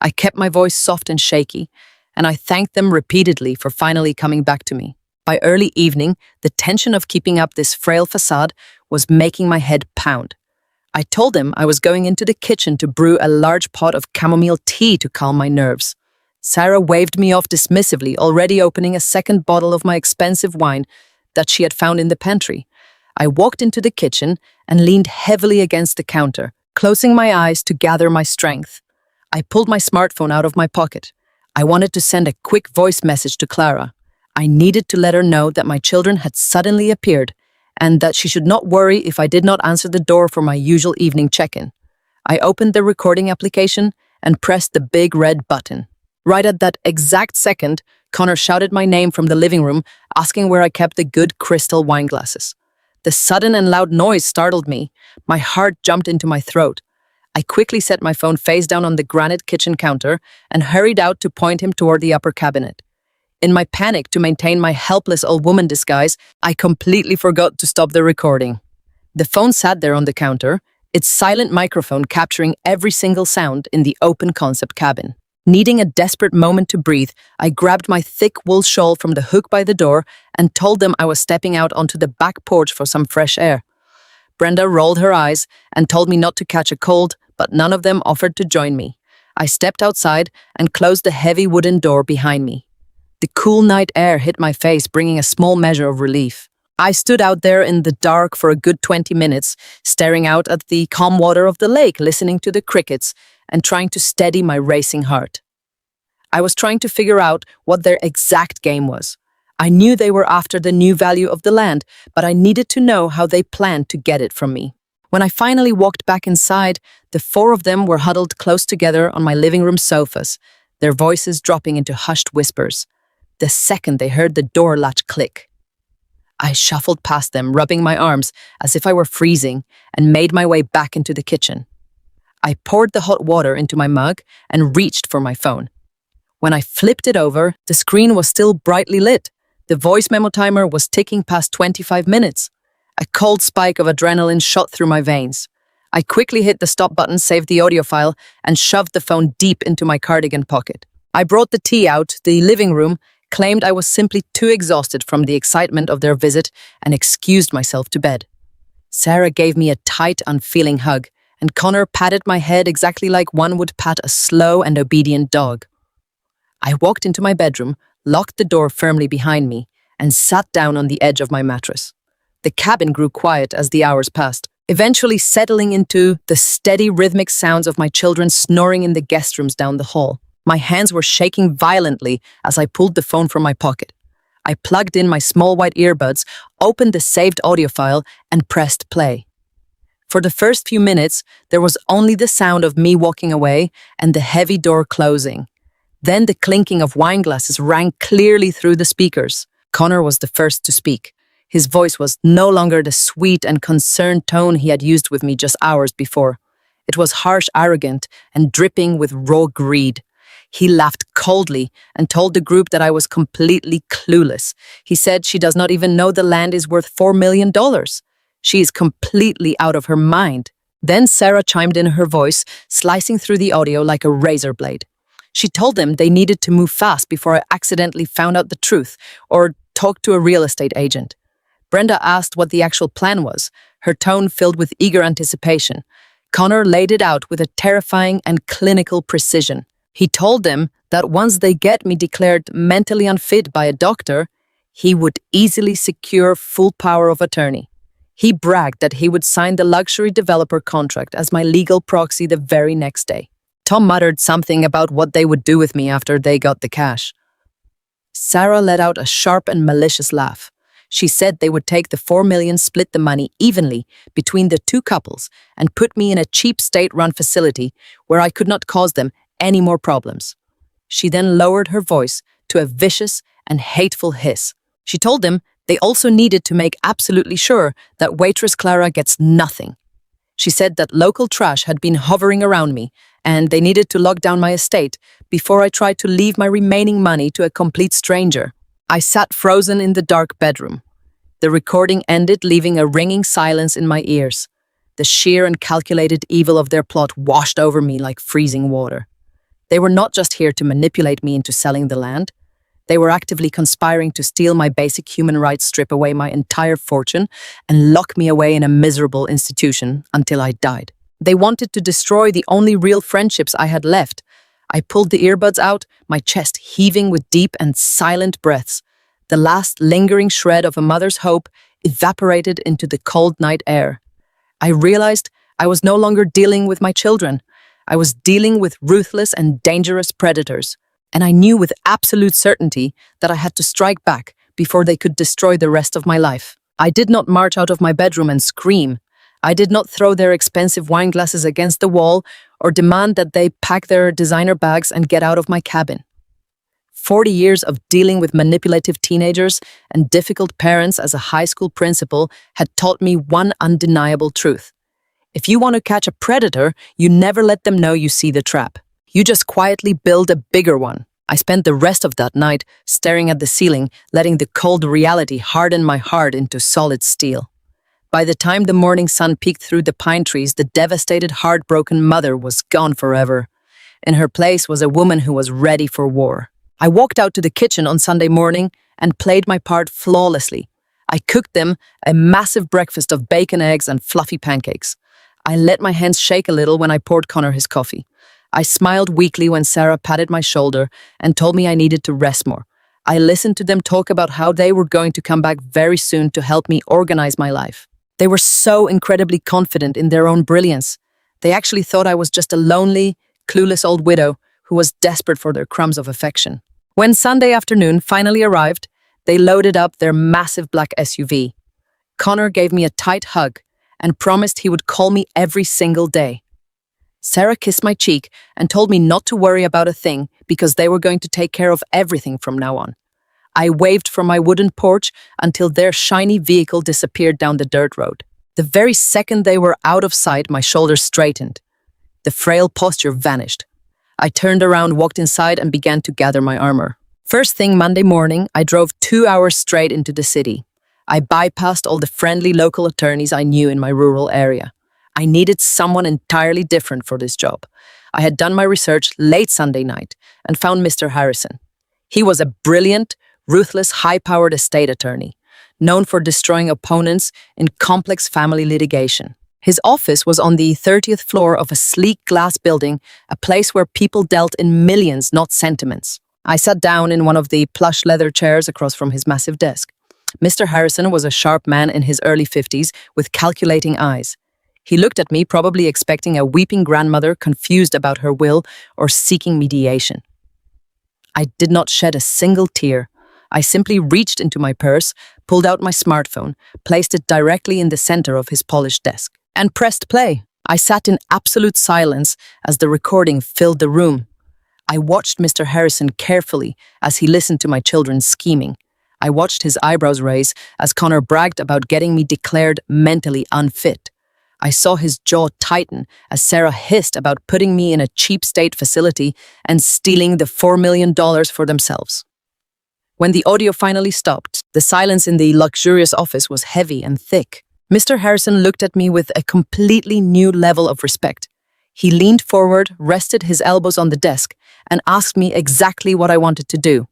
I kept my voice soft and shaky, and I thanked them repeatedly for finally coming back to me. By early evening, the tension of keeping up this frail facade was making my head pound. I told them I was going into the kitchen to brew a large pot of chamomile tea to calm my nerves. Sarah waved me off dismissively, already opening a second bottle of my expensive wine that she had found in the pantry. I walked into the kitchen and leaned heavily against the counter, closing my eyes to gather my strength. I pulled my smartphone out of my pocket. I wanted to send a quick voice message to Clara. I needed to let her know that my children had suddenly appeared and that she should not worry if I did not answer the door for my usual evening check-in. I opened the recording application and pressed the big red button. Right at that exact second, Connor shouted my name from the living room, asking where I kept the good crystal wine glasses. The sudden and loud noise startled me. My heart jumped into my throat. I quickly set my phone face down on the granite kitchen counter and hurried out to point him toward the upper cabinet. In my panic to maintain my helpless old woman disguise, I completely forgot to stop the recording. The phone sat there on the counter, its silent microphone capturing every single sound in the open concept cabin. Needing a desperate moment to breathe, I grabbed my thick wool shawl from the hook by the door and told them I was stepping out onto the back porch for some fresh air. Brenda rolled her eyes and told me not to catch a cold, but none of them offered to join me. I stepped outside and closed the heavy wooden door behind me. The cool night air hit my face, bringing a small measure of relief. I stood out there in the dark for a good 20 minutes, staring out at the calm water of the lake, listening to the crickets, and trying to steady my racing heart. I was trying to figure out what their exact game was. I knew they were after the new value of the land, but I needed to know how they planned to get it from me. When I finally walked back inside, the four of them were huddled close together on my living room sofas, their voices dropping into hushed whispers. The second they heard the door latch click, I shuffled past them, rubbing my arms as if I were freezing, and made my way back into the kitchen. I poured the hot water into my mug and reached for my phone. When I flipped it over, the screen was still brightly lit. The voice memo timer was ticking past 25 minutes. A cold spike of adrenaline shot through my veins. I quickly hit the stop button, saved the audio file, and shoved the phone deep into my cardigan pocket. I brought the tea out, the living room, claimed I was simply too exhausted from the excitement of their visit, and excused myself to bed. Sarah gave me a tight, unfeeling hug, and Connor patted my head exactly like one would pat a slow and obedient dog. I walked into my bedroom, locked the door firmly behind me, and sat down on the edge of my mattress. The cabin grew quiet as the hours passed, eventually settling into the steady rhythmic sounds of my children snoring in the guest rooms down the hall. My hands were shaking violently as I pulled the phone from my pocket. I plugged in my small white earbuds, opened the saved audio file, and pressed play. For the first few minutes, there was only the sound of me walking away and the heavy door closing. Then the clinking of wine glasses rang clearly through the speakers. Connor was the first to speak. His voice was no longer the sweet and concerned tone he had used with me just hours before. It was harsh, arrogant, and dripping with raw greed. He laughed coldly and told the group that I was completely clueless. He said she does not even know the land is worth $4 million. She is completely out of her mind. Then Sarah chimed in her voice, slicing through the audio like a razor blade. She told them they needed to move fast before I accidentally found out the truth or talked to a real estate agent. Brenda asked what the actual plan was, her tone filled with eager anticipation. Connor laid it out with a terrifying and clinical precision. He told them that once they get me declared mentally unfit by a doctor, He would easily secure full power of attorney. He bragged that he would sign the luxury developer contract as my legal proxy the very next day. Tom muttered something about what they would do with me after they got the cash. Sarah let out a sharp and malicious laugh. She said they would take the 4 million, split the money evenly between the two couples, and put me in a cheap state-run facility where I could not cause them any more problems. She then lowered her voice to a vicious and hateful hiss. She told them they also needed to make absolutely sure that waitress Clara gets nothing. She said that local trash had been hovering around me, and they needed to lock down my estate before I tried to leave my remaining money to a complete stranger. I sat frozen in the dark bedroom. The recording ended, leaving a ringing silence in my ears. The sheer and calculated evil of their plot washed over me like freezing water. They were not just here to manipulate me into selling the land. They were actively conspiring to steal my basic human rights, strip away my entire fortune, and lock me away in a miserable institution until I died. They wanted to destroy the only real friendships I had left. I pulled the earbuds out, my chest heaving with deep and silent breaths. The last lingering shred of a mother's hope evaporated into the cold night air. I realized I was no longer dealing with my children. I was dealing with ruthless and dangerous predators, and I knew with absolute certainty that I had to strike back before they could destroy the rest of my life. I did not march out of my bedroom and scream. I did not throw their expensive wine glasses against the wall or demand that they pack their designer bags and get out of my cabin. 40 years of dealing with manipulative teenagers and difficult parents as a high school principal had taught me one undeniable truth. If you want to catch a predator, you never let them know you see the trap. You just quietly build a bigger one. I spent the rest of that night staring at the ceiling, letting the cold reality harden my heart into solid steel. By the time the morning sun peeked through the pine trees, the devastated, heartbroken mother was gone forever. In her place was a woman who was ready for war. I walked out to the kitchen on Sunday morning and played my part flawlessly. I cooked them a massive breakfast of bacon, eggs, and fluffy pancakes. I let my hands shake a little when I poured Connor his coffee. I smiled weakly when Sarah patted my shoulder and told me I needed to rest more. I listened to them talk about how they were going to come back very soon to help me organize my life. They were so incredibly confident in their own brilliance. They actually thought I was just a lonely, clueless old widow who was desperate for their crumbs of affection. When Sunday afternoon finally arrived, they loaded up their massive black SUV. Connor gave me a tight hug and promised he would call me every single day. Sarah kissed my cheek and told me not to worry about a thing because they were going to take care of everything from now on. I waved from my wooden porch until their shiny vehicle disappeared down the dirt road. The very second they were out of sight, my shoulders straightened. The frail posture vanished. I turned around, walked inside, and began to gather my armor. First thing Monday morning, I drove 2 hours straight into the city. I bypassed all the friendly local attorneys I knew in my rural area. I needed someone entirely different for this job. I had done my research late Sunday night and found Mr. Harrison. He was a brilliant, ruthless, high-powered estate attorney, known for destroying opponents in complex family litigation. His office was on the 30th floor of a sleek glass building, a place where people dealt in millions, not sentiments. I sat down in one of the plush leather chairs across from his massive desk. Mr. Harrison was a sharp man in his early 50s with calculating eyes. He looked at me, probably expecting a weeping grandmother confused about her will or seeking mediation. I did not shed a single tear. I simply reached into my purse, pulled out my smartphone, placed it directly in the center of his polished desk, and pressed play. I sat in absolute silence as the recording filled the room. I watched Mr. Harrison carefully as he listened to my children's scheming. I watched his eyebrows raise as Connor bragged about getting me declared mentally unfit. I saw his jaw tighten as Sarah hissed about putting me in a cheap state facility and stealing the $4 million for themselves. When the audio finally stopped, the silence in the luxurious office was heavy and thick. Mr. Harrison looked at me with a completely new level of respect. He leaned forward, rested his elbows on the desk, and asked me exactly what I wanted to do.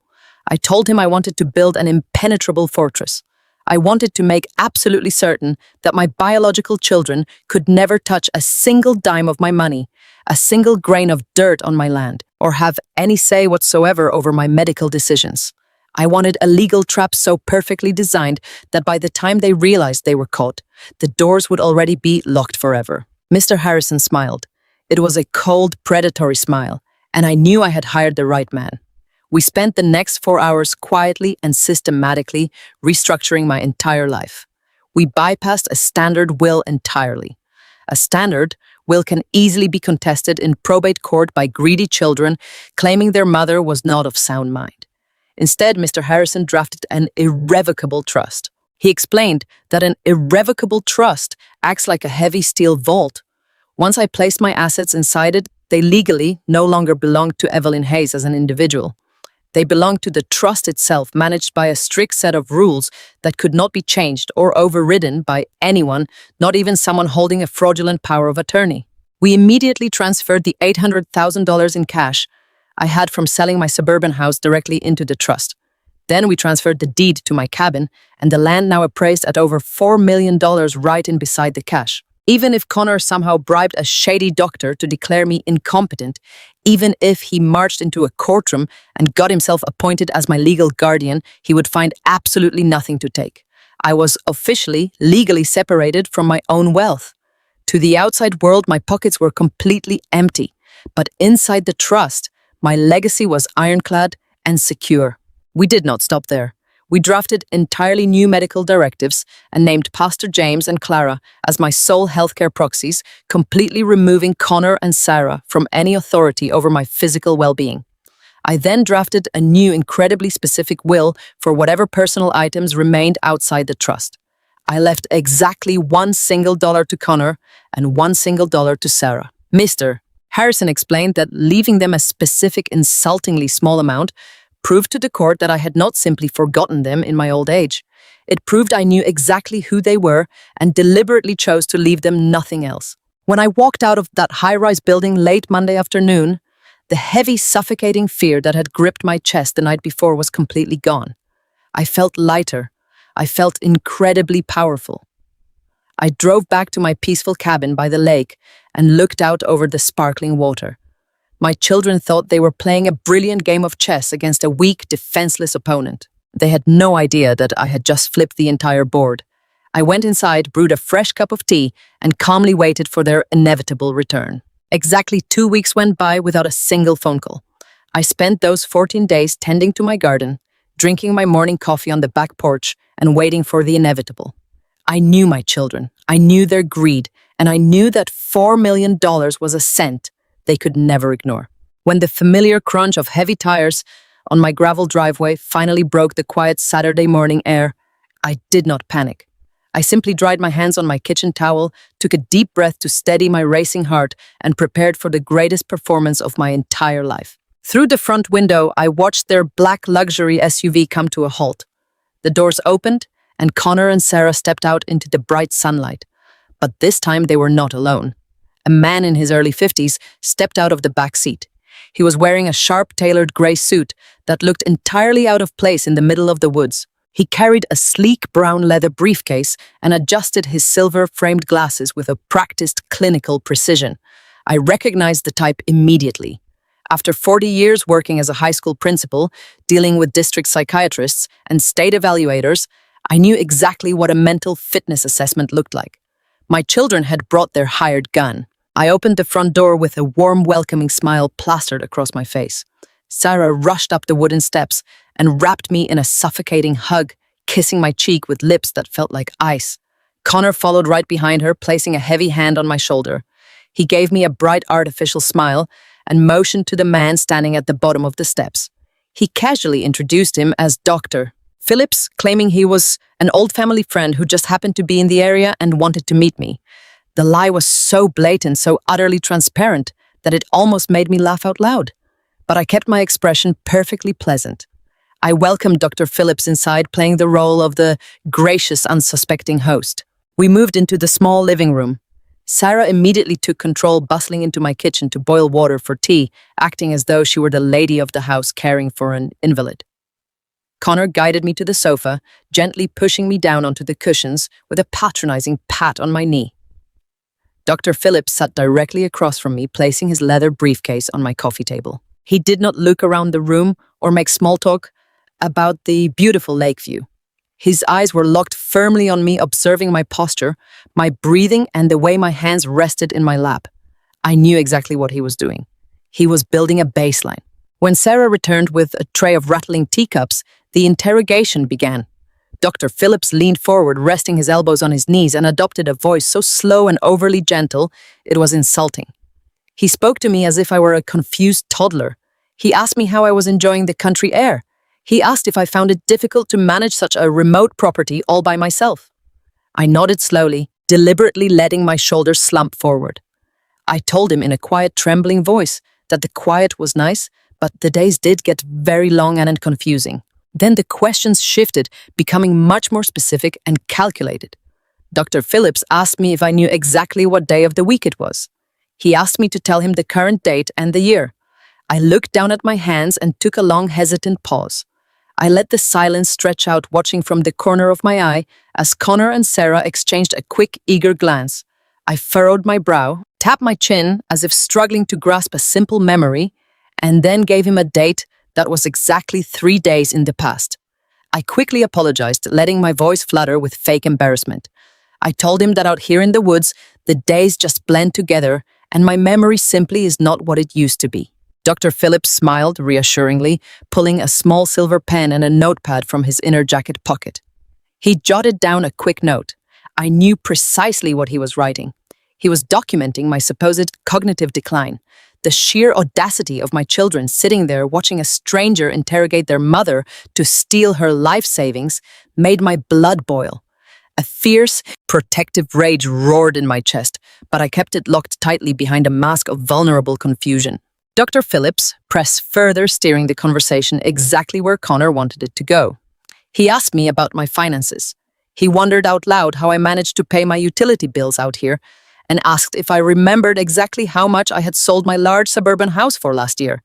I told him I wanted to build an impenetrable fortress. I wanted to make absolutely certain that my biological children could never touch a single dime of my money, a single grain of dirt on my land, or have any say whatsoever over my medical decisions. I wanted a legal trap so perfectly designed that by the time they realized they were caught, the doors would already be locked forever. Mr. Harrison smiled. It was a cold, predatory smile, and I knew I had hired the right man. We spent the next 4 hours quietly and systematically restructuring my entire life. We bypassed a standard will entirely. A standard will can easily be contested in probate court by greedy children claiming their mother was not of sound mind. Instead, Mr. Harrison drafted an irrevocable trust. He explained that an irrevocable trust acts like a heavy steel vault. Once I placed my assets inside it, they legally no longer belonged to Evelyn Hayes as an individual. They belonged to the trust itself, managed by a strict set of rules that could not be changed or overridden by anyone, not even someone holding a fraudulent power of attorney. We immediately transferred the $800,000 in cash I had from selling my suburban house directly into the trust. Then we transferred the deed to my cabin, and the land now appraised at over $4 million right in beside the cash. Even if Connor somehow bribed a shady doctor to declare me incompetent, even if he marched into a courtroom and got himself appointed as my legal guardian, he would find absolutely nothing to take. I was officially, legally separated from my own wealth. To the outside world, my pockets were completely empty, but inside the trust, my legacy was ironclad and secure. We did not stop there. We drafted entirely new medical directives and named Pastor James and Clara as my sole healthcare proxies, completely removing Connor and Sarah from any authority over my physical well-being. I then drafted a new, incredibly specific will for whatever personal items remained outside the trust. I left exactly $1 to Connor and $1 to Sarah. Mr. Harrison explained that leaving them a specific, insultingly small amount proved to the court that I had not simply forgotten them in my old age. It proved I knew exactly who they were and deliberately chose to leave them nothing else. When I walked out of that high-rise building late Monday afternoon, the heavy, suffocating fear that had gripped my chest the night before was completely gone. I felt lighter. I felt incredibly powerful. I drove back to my peaceful cabin by the lake and looked out over the sparkling water. My children thought they were playing a brilliant game of chess against a weak, defenseless opponent. They had no idea that I had just flipped the entire board. I went inside, brewed a fresh cup of tea, and calmly waited for their inevitable return. Exactly 2 weeks went by without a single phone call. I spent those 14 days tending to my garden, drinking my morning coffee on the back porch, and waiting for the inevitable. I knew my children, I knew their greed, and I knew that $4 million was a cent they could never ignore. When the familiar crunch of heavy tires on my gravel driveway finally broke the quiet Saturday morning air, I did not panic. I simply dried my hands on my kitchen towel, took a deep breath to steady my racing heart, and prepared for the greatest performance of my entire life. Through the front window, I watched their black luxury SUV come to a halt. The doors opened, and Connor and Sarah stepped out into the bright sunlight. But this time they were not alone. A man in his early 50s stepped out of the back seat. He was wearing a sharp-tailored gray suit that looked entirely out of place in the middle of the woods. He carried a sleek brown leather briefcase and adjusted his silver-framed glasses with a practiced clinical precision. I recognized the type immediately. After 40 years working as a high school principal, dealing with district psychiatrists and state evaluators, I knew exactly what a mental fitness assessment looked like. My children had brought their hired gun. I opened the front door with a warm, welcoming smile plastered across my face. Sarah rushed up the wooden steps and wrapped me in a suffocating hug, kissing my cheek with lips that felt like ice. Connor followed right behind her, placing a heavy hand on my shoulder. He gave me a bright, artificial smile and motioned to the man standing at the bottom of the steps. He casually introduced him as Dr. Phillips, claiming he was an old family friend who just happened to be in the area and wanted to meet me. The lie was so blatant, so utterly transparent, that it almost made me laugh out loud. But I kept my expression perfectly pleasant. I welcomed Dr. Phillips inside, playing the role of the gracious, unsuspecting host. We moved into the small living room. Sarah immediately took control, bustling into my kitchen to boil water for tea, acting as though she were the lady of the house caring for an invalid. Connor guided me to the sofa, gently pushing me down onto the cushions with a patronizing pat on my knee. Dr. Phillips sat directly across from me, placing his leather briefcase on my coffee table. He did not look around the room or make small talk. about the beautiful lake view. His eyes were locked firmly on me, observing my posture, my breathing, and the way my hands rested in my lap. I knew exactly what he was doing. He was building a baseline. When Sarah returned with a tray of rattling teacups, the interrogation began. Dr. Phillips leaned forward, resting his elbows on his knees, and adopted a voice so slow and overly gentle, it was insulting. He spoke to me as if I were a confused toddler. He asked me how I was enjoying the country air. He asked if I found it difficult to manage such a remote property all by myself. I nodded slowly, deliberately letting my shoulders slump forward. I told him in a quiet, trembling voice that the quiet was nice, but the days did get very long and confusing. Then the questions shifted, becoming much more specific and calculated. Dr. Phillips asked me if I knew exactly what day of the week it was. He asked me to tell him the current date and the year. I looked down at my hands and took a long, hesitant pause. I let the silence stretch out, watching from the corner of my eye as Connor and Sarah exchanged a quick, eager glance. I furrowed my brow, tapped my chin as if struggling to grasp a simple memory, and then gave him a date that was exactly 3 days in the past. I quickly apologized, letting my voice flutter with fake embarrassment. I told him that out here in the woods, the days just blend together, and my memory simply is not what it used to be. Dr. Phillips smiled reassuringly, pulling a small silver pen and a notepad from his inner jacket pocket. He jotted down a quick note. I knew precisely what he was writing. He was documenting my supposed cognitive decline. The sheer audacity of my children sitting there watching a stranger interrogate their mother to steal her life savings made my blood boil. A fierce, protective rage roared in my chest, but I kept it locked tightly behind a mask of vulnerable confusion. Dr. Phillips pressed further, steering the conversation exactly where Connor wanted it to go. He asked me about my finances. He wondered out loud how I managed to pay my utility bills out here, and asked if I remembered exactly how much I had sold my large suburban house for last year.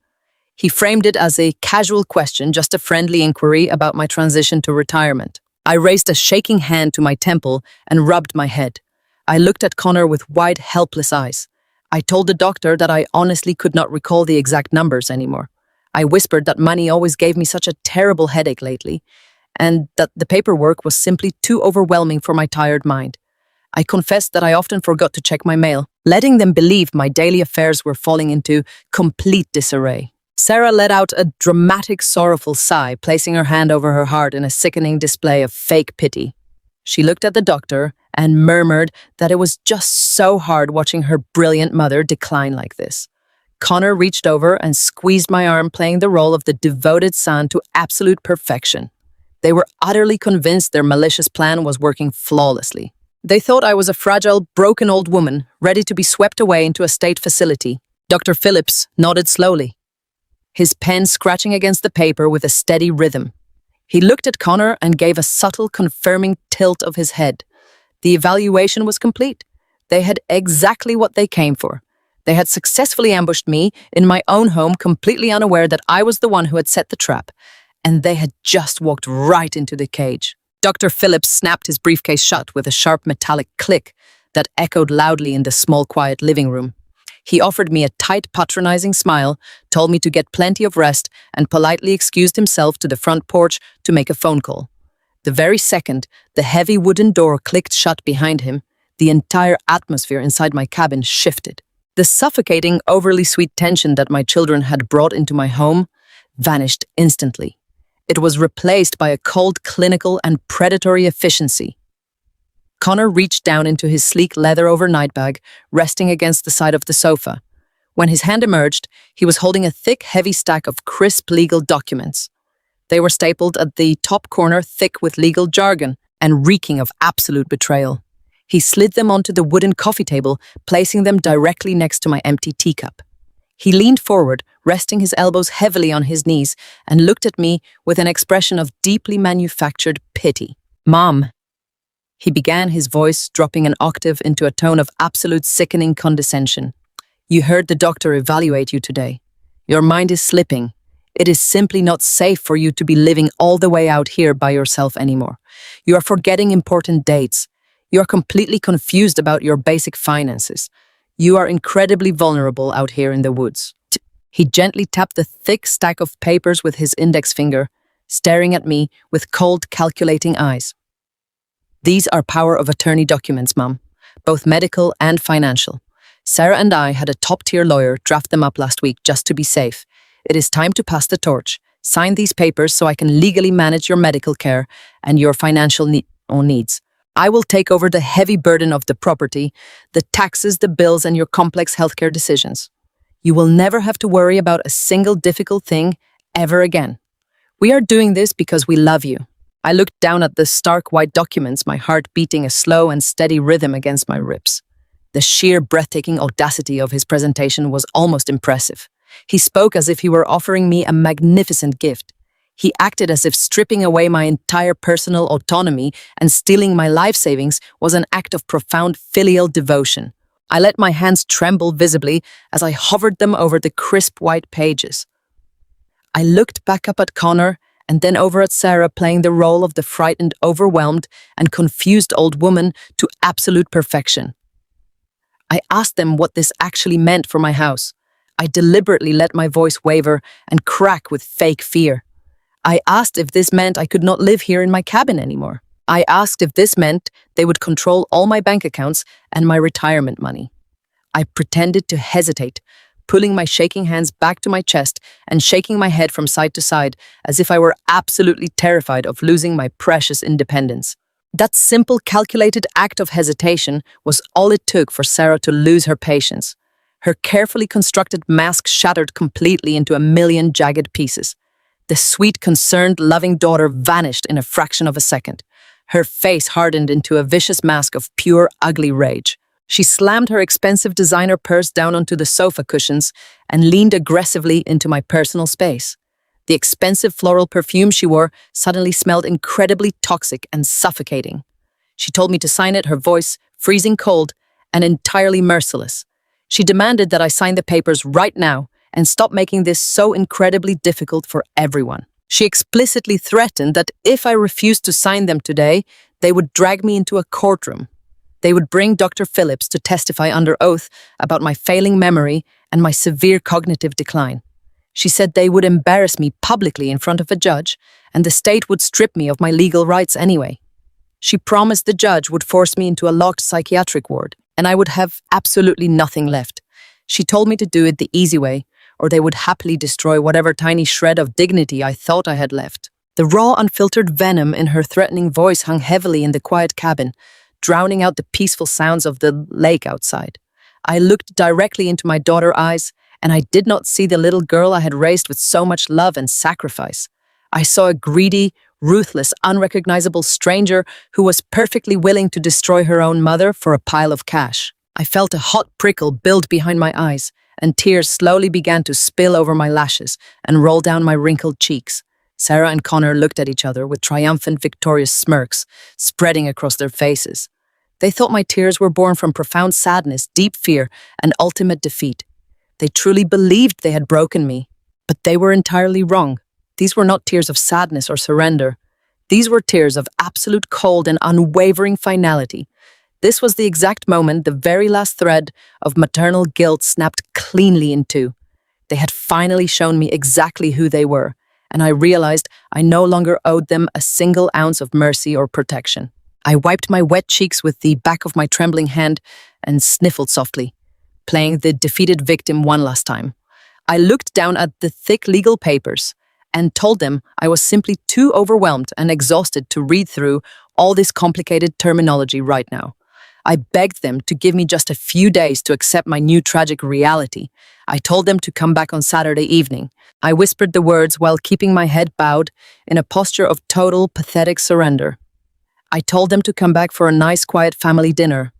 He framed it as a casual question, just a friendly inquiry about my transition to retirement. I raised a shaking hand to my temple and rubbed my head. I looked at Connor with wide, helpless eyes. I told the doctor that I honestly could not recall the exact numbers anymore. I whispered that money always gave me such a terrible headache lately, and that the paperwork was simply too overwhelming for my tired mind. I confessed that I often forgot to check my mail, letting them believe my daily affairs were falling into complete disarray. Sarah let out a dramatic, sorrowful sigh, placing her hand over her heart in a sickening display of fake pity. She looked at the doctor and murmured that it was just so hard watching her brilliant mother decline like this. Connor reached over and squeezed my arm, playing the role of the devoted son to absolute perfection. They were utterly convinced their malicious plan was working flawlessly. They thought I was a fragile, broken old woman, ready to be swept away into a state facility. Dr. Phillips nodded slowly, his pen scratching against the paper with a steady rhythm. He looked at Connor and gave a subtle, confirming tilt of his head. The evaluation was complete. They had exactly what they came for. They had successfully ambushed me in my own home, completely unaware that I was the one who had set the trap, and they had just walked right into the cage. Dr. Phillips snapped his briefcase shut with a sharp metallic click that echoed loudly in the small, quiet living room. He offered me a tight, patronizing smile, told me to get plenty of rest, and politely excused himself to the front porch to make a phone call. The very second the heavy wooden door clicked shut behind him, the entire atmosphere inside my cabin shifted. The suffocating, overly sweet tension that my children had brought into my home vanished instantly. It was replaced by a cold, clinical, and predatory efficiency. Connor reached down into his sleek leather overnight bag, resting against the side of the sofa. When his hand emerged, he was holding a thick, heavy stack of crisp legal documents. They were stapled at the top corner, thick with legal jargon and reeking of absolute betrayal. He slid them onto the wooden coffee table, placing them directly next to my empty teacup. He leaned forward, resting his elbows heavily on his knees, and looked at me with an expression of deeply manufactured pity. "Mom," he began, his voice dropping an octave into a tone of absolute sickening condescension. "You heard the doctor evaluate you today. Your mind is slipping. It is simply not safe for you to be living all the way out here by yourself anymore. You are forgetting important dates. You are completely confused about your basic finances. You are incredibly vulnerable out here in the woods." He gently tapped the thick stack of papers with his index finger, staring at me with cold, calculating eyes. These are power of attorney documents, Mum, both medical and financial. Sarah and I had a top-tier lawyer draft them up last week just to be safe. It is time to pass the torch. Sign these papers so I can legally manage your medical care and your financial needs. I will take over the heavy burden of the property, the taxes, the bills, and your complex healthcare decisions. You will never have to worry about a single difficult thing ever again. We are doing this because we love you. I looked down at the stark white documents, my heart beating a slow and steady rhythm against my ribs. The sheer breathtaking audacity of his presentation was almost impressive. He spoke as if he were offering me a magnificent gift. He acted as if stripping away my entire personal autonomy and stealing my life savings was an act of profound filial devotion. I let my hands tremble visibly as I hovered them over the crisp white pages. I looked back up at Connor and then over at Sarah, playing the role of the frightened, overwhelmed, and confused old woman to absolute perfection. I asked them what this actually meant for my house. I deliberately let my voice waver and crack with fake fear. I asked if this meant I could not live here in my cabin anymore. I asked if this meant they would control all my bank accounts and my retirement money. I pretended to hesitate, pulling my shaking hands back to my chest and shaking my head from side to side as if I were absolutely terrified of losing my precious independence. That simple, calculated act of hesitation was all it took for Sarah to lose her patience. Her carefully constructed mask shattered completely into a million jagged pieces. The sweet, concerned, loving daughter vanished in a fraction of a second. Her face hardened into a vicious mask of pure, ugly rage. She slammed her expensive designer purse down onto the sofa cushions and leaned aggressively into my personal space. The expensive floral perfume she wore suddenly smelled incredibly toxic and suffocating. She told me to sign it, her voice freezing cold and entirely merciless. She demanded that I sign the papers right now and stop making this so incredibly difficult for everyone. She explicitly threatened that if I refused to sign them today, they would drag me into a courtroom. They would bring Dr. Phillips to testify under oath about my failing memory and my severe cognitive decline. She said they would embarrass me publicly in front of a judge, and the state would strip me of my legal rights anyway. She promised the judge would force me into a locked psychiatric ward, and I would have absolutely nothing left. She told me to do it the easy way, or they would happily destroy whatever tiny shred of dignity I thought I had left. The raw, unfiltered venom in her threatening voice hung heavily in the quiet cabin, drowning out the peaceful sounds of the lake outside. I looked directly into my daughter's eyes, and I did not see the little girl I had raised with so much love and sacrifice. I saw a greedy, ruthless, unrecognizable stranger who was perfectly willing to destroy her own mother for a pile of cash. I felt a hot prickle build behind my eyes, and tears slowly began to spill over my lashes and roll down my wrinkled cheeks. Sarah and Connor looked at each other with triumphant, victorious smirks spreading across their faces. They thought my tears were born from profound sadness, deep fear, and ultimate defeat. They truly believed they had broken me, but they were entirely wrong. These were not tears of sadness or surrender. These were tears of absolute cold and unwavering finality. This was the exact moment the very last thread of maternal guilt snapped cleanly in two. They had finally shown me exactly who they were, and I realized I no longer owed them a single ounce of mercy or protection. I wiped my wet cheeks with the back of my trembling hand and sniffled softly, playing the defeated victim one last time. I looked down at the thick legal papers and told them I was simply too overwhelmed and exhausted to read through all this complicated terminology right now. I begged them to give me just a few days to accept my new tragic reality. I told them to come back on Saturday evening. I whispered the words while keeping my head bowed in a posture of total, pathetic surrender. I told them to come back for a nice, quiet family dinner.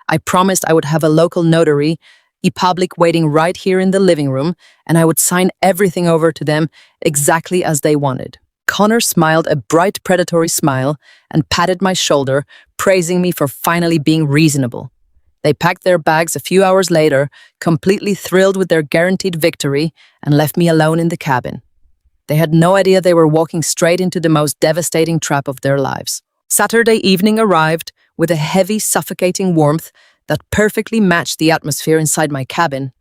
I promised I would have a local notary, e-public waiting right here in the living room, and I would sign everything over to them exactly as they wanted. Connor smiled a bright, predatory smile and patted my shoulder, praising me for finally being reasonable. They packed their bags a few hours later, completely thrilled with their guaranteed victory, and left me alone in the cabin. They had no idea they were walking straight into the most devastating trap of their lives. Saturday evening arrived with a heavy, suffocating warmth that perfectly matched the atmosphere inside my cabin.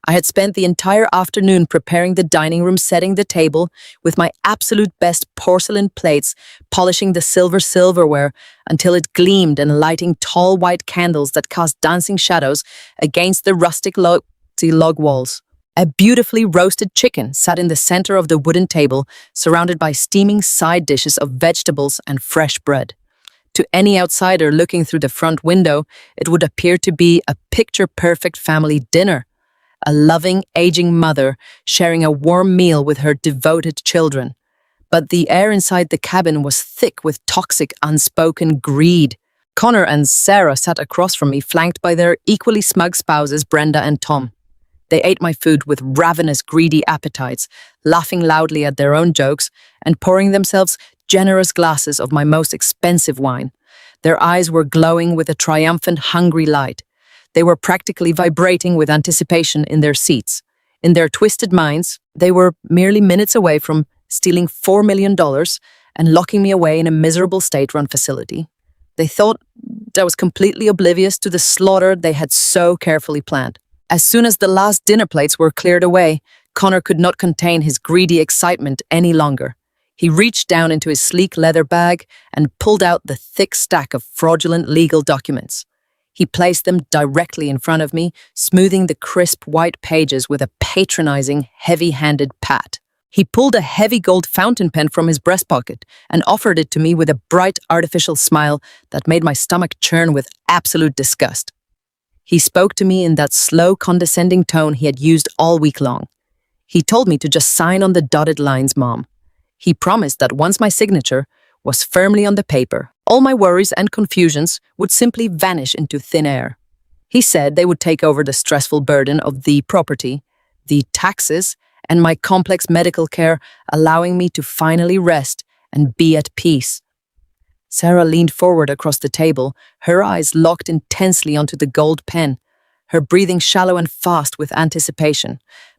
I had spent the entire afternoon preparing the dining room, setting the table with my absolute best porcelain plates, polishing the silverware until it gleamed and lighting tall white candles that cast dancing shadows against the rustic log walls. A beautifully roasted chicken sat in the center of the wooden table, surrounded by steaming side dishes of vegetables and fresh bread. To any outsider looking through the front window, it would appear to be a picture-perfect family dinner. A loving, aging mother sharing a warm meal with her devoted children. But the air inside the cabin was thick with toxic, unspoken greed. Connor and Sarah sat across from me, flanked by their equally smug spouses, Brenda and Tom. They ate my food with ravenous, greedy appetites, laughing loudly at their own jokes and pouring themselves generous glasses of my most expensive wine. Their eyes were glowing with a triumphant, hungry light. They were practically vibrating with anticipation in their seats. In their twisted minds, they were merely minutes away from stealing $4 million and locking me away in a miserable state-run facility. They thought I was completely oblivious to the slaughter they had so carefully planned. As soon as the last dinner plates were cleared away, Connor could not contain his greedy excitement any longer. He reached down into his sleek leather bag and pulled out the thick stack of fraudulent legal documents. He placed them directly in front of me, smoothing the crisp white pages with a patronizing, heavy-handed pat. He pulled a heavy gold fountain pen from his breast pocket and offered it to me with a bright, artificial smile that made my stomach churn with absolute disgust. He spoke to me in that slow, condescending tone he had used all week long. He told me to just sign on the dotted lines, Mom. He promised that once my signature was firmly on the paper, all my worries and confusions would simply vanish into thin air. He said they would take over the stressful burden of the property, the taxes, and my complex medical care, allowing me to finally rest and be at peace. Sarah leaned forward across the table, her eyes locked intensely onto the gold pen, her breathing shallow and fast with anticipation.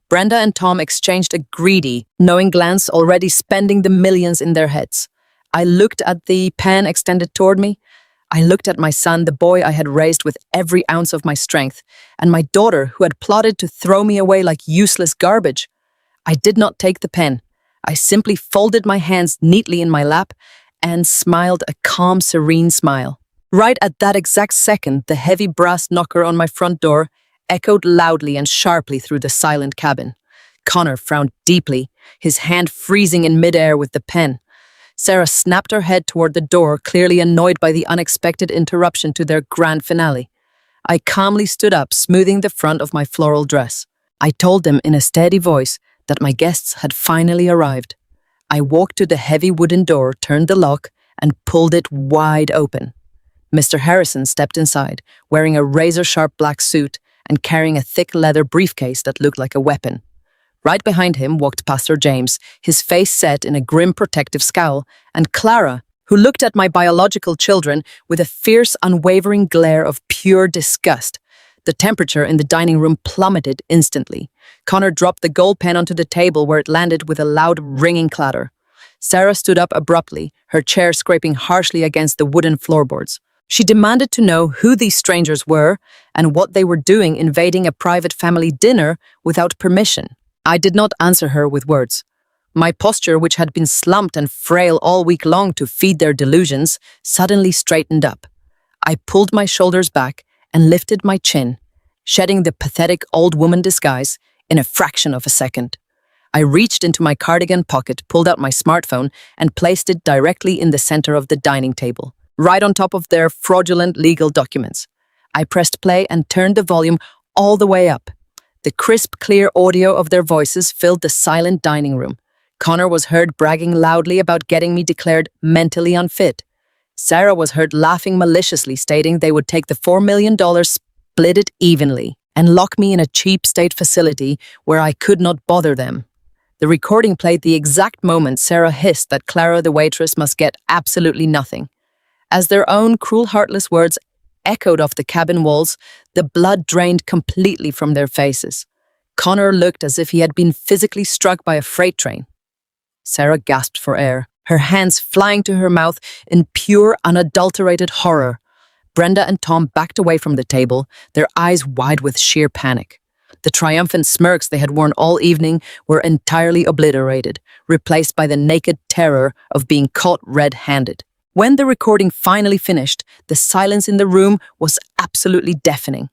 Brenda and Tom exchanged a greedy, knowing glance, already spending the millions in their heads. I looked at the pen extended toward me. I looked at my son, the boy I had raised with every ounce of my strength, and my daughter, who had plotted to throw me away like useless garbage. I did not take the pen. I simply folded my hands neatly in my lap and smiled a calm, serene smile. Right at that exact second, the heavy brass knocker on my front door echoed loudly and sharply through the silent cabin. Connor frowned deeply, his hand freezing in midair with the pen. Sarah snapped her head toward the door, clearly annoyed by the unexpected interruption to their grand finale. I calmly stood up, smoothing the front of my floral dress. I told them in a steady voice that my guests had finally arrived. I walked to the heavy wooden door, turned the lock, and pulled it wide open. Mr. Harrison stepped inside, wearing a razor-sharp black suit and carrying a thick leather briefcase that looked like a weapon. Right behind him walked Pastor James, his face set in a grim protective scowl, and Clara, who looked at my biological children with a fierce, unwavering glare of pure disgust. The temperature in the dining room plummeted instantly. Connor dropped the gold pen onto the table where it landed with a loud, ringing clatter. Sarah stood up abruptly, her chair scraping harshly against the wooden floorboards. She demanded to know who these strangers were and what they were doing invading a private family dinner without permission. I did not answer her with words. My posture, which had been slumped and frail all week long to feed their delusions, suddenly straightened up. I pulled my shoulders back and lifted my chin, shedding the pathetic old woman disguise in a fraction of a second. I reached into my cardigan pocket, pulled out my smartphone, and placed it directly in the center of the dining table, right on top of their fraudulent legal documents. I pressed play and turned the volume all the way up. The crisp, clear audio of their voices filled the silent dining room. Connor was heard bragging loudly about getting me declared mentally unfit. Sarah was heard laughing maliciously, stating they would take the $4 million, split it evenly, and lock me in a cheap state facility where I could not bother them. The recording played the exact moment Sarah hissed that Clara, the waitress, must get absolutely nothing. As their own cruel, heartless words echoed off the cabin walls, the blood drained completely from their faces. Connor looked as if he had been physically struck by a freight train. Sarah gasped for air, her hands flying to her mouth in pure, unadulterated horror. Brenda and Tom backed away from the table, their eyes wide with sheer panic. The triumphant smirks they had worn all evening were entirely obliterated, replaced by the naked terror of being caught red-handed. When the recording finally finished, the silence in the room was absolutely deafening.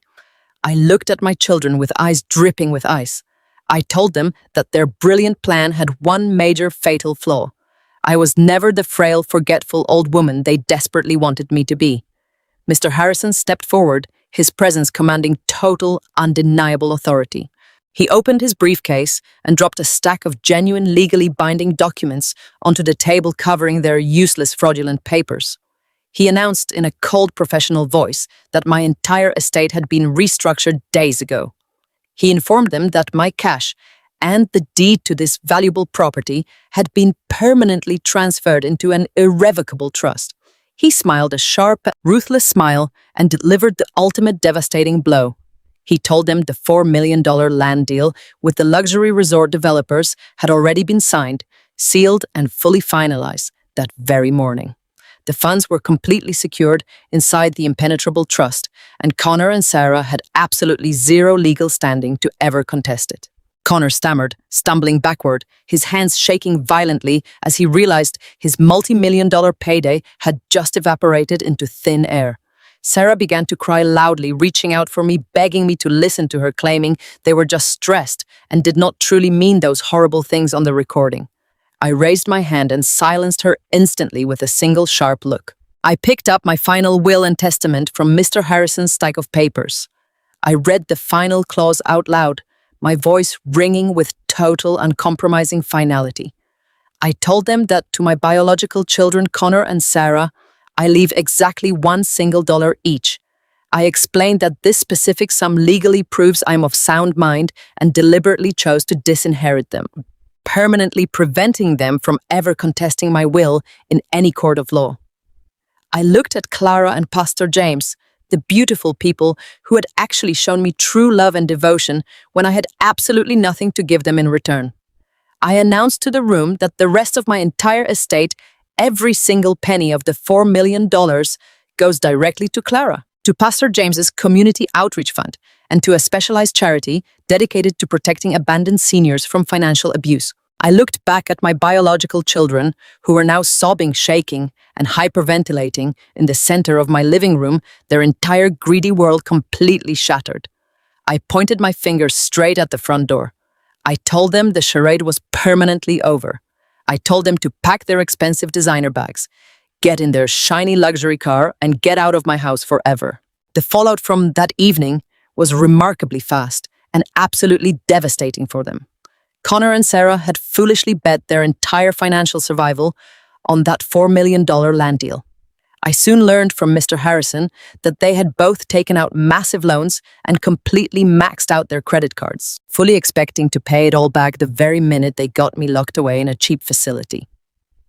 I looked at my children with eyes dripping with ice. I told them that their brilliant plan had one major fatal flaw. I was never the frail, forgetful old woman they desperately wanted me to be. Mr. Harrison stepped forward, his presence commanding total, undeniable authority. He opened his briefcase and dropped a stack of genuine, legally binding documents onto the table covering their useless, fraudulent papers. He announced in a cold, professional voice that my entire estate had been restructured days ago. He informed them that my cash and the deed to this valuable property had been permanently transferred into an irrevocable trust. He smiled a sharp, ruthless smile and delivered the ultimate devastating blow. He told them the $4 million land deal with the luxury resort developers had already been signed, sealed, and fully finalized that very morning. The funds were completely secured inside the impenetrable trust, and Connor and Sarah had absolutely zero legal standing to ever contest it. Connor stammered, stumbling backward, his hands shaking violently as he realized his multi-million-dollar payday had just evaporated into thin air. Sarah began to cry loudly, reaching out for me, begging me to listen to her, claiming they were just stressed and did not truly mean those horrible things on the recording. I raised my hand and silenced her instantly with a single sharp look. I picked up my final will and testament from Mr. Harrison's stack of papers. I read the final clause out loud, my voice ringing with total, uncompromising finality. I told them that to my biological children, Connor and Sarah, I leave exactly $1 each. I explained that this specific sum legally proves I'm of sound mind and deliberately chose to disinherit them, permanently preventing them from ever contesting my will in any court of law. I looked at Clara and Pastor James, the beautiful people who had actually shown me true love and devotion when I had absolutely nothing to give them in return. I announced to the room that the rest of my entire estate, every single penny of the $4 million, goes directly to Clara, to Pastor James's Community Outreach Fund, and to a specialized charity dedicated to protecting abandoned seniors from financial abuse. I looked back at my biological children, who were now sobbing, shaking, and hyperventilating in the center of my living room, their entire greedy world completely shattered. I pointed my finger straight at the front door. I told them the charade was permanently over. I told them to pack their expensive designer bags, get in their shiny luxury car, and get out of my house forever. The fallout from that evening was remarkably fast and absolutely devastating for them. Connor and Sarah had foolishly bet their entire financial survival on that $4 million land deal. I soon learned from Mr. Harrison that they had both taken out massive loans and completely maxed out their credit cards, fully expecting to pay it all back the very minute they got me locked away in a cheap facility.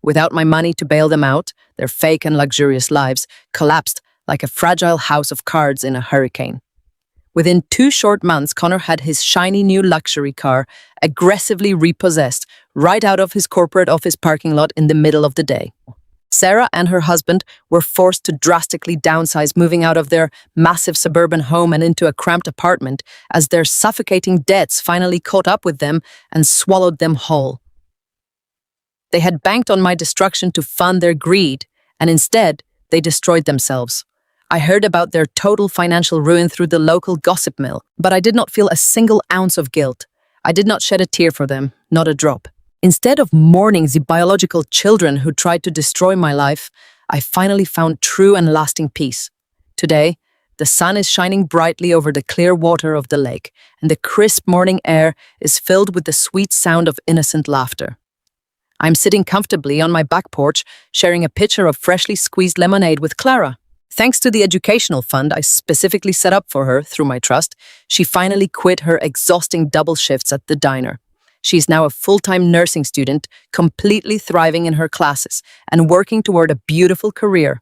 Without my money to bail them out, their fake and luxurious lives collapsed like a fragile house of cards in a hurricane. Within 2 short months, Connor had his shiny new luxury car aggressively repossessed right out of his corporate office parking lot in the middle of the day. Sarah and her husband were forced to drastically downsize, moving out of their massive suburban home and into a cramped apartment as their suffocating debts finally caught up with them and swallowed them whole. They had banked on my destruction to fund their greed, and instead, they destroyed themselves. I heard about their total financial ruin through the local gossip mill, but I did not feel a single ounce of guilt. I did not shed a tear for them, not a drop. Instead of mourning the biological children who tried to destroy my life, I finally found true and lasting peace. Today, the sun is shining brightly over the clear water of the lake, and the crisp morning air is filled with the sweet sound of innocent laughter. I'm sitting comfortably on my back porch, sharing a pitcher of freshly squeezed lemonade with Clara. Thanks to the educational fund I specifically set up for her through my trust, she finally quit her exhausting double shifts at the diner. She's now a full-time nursing student, completely thriving in her classes and working toward a beautiful career.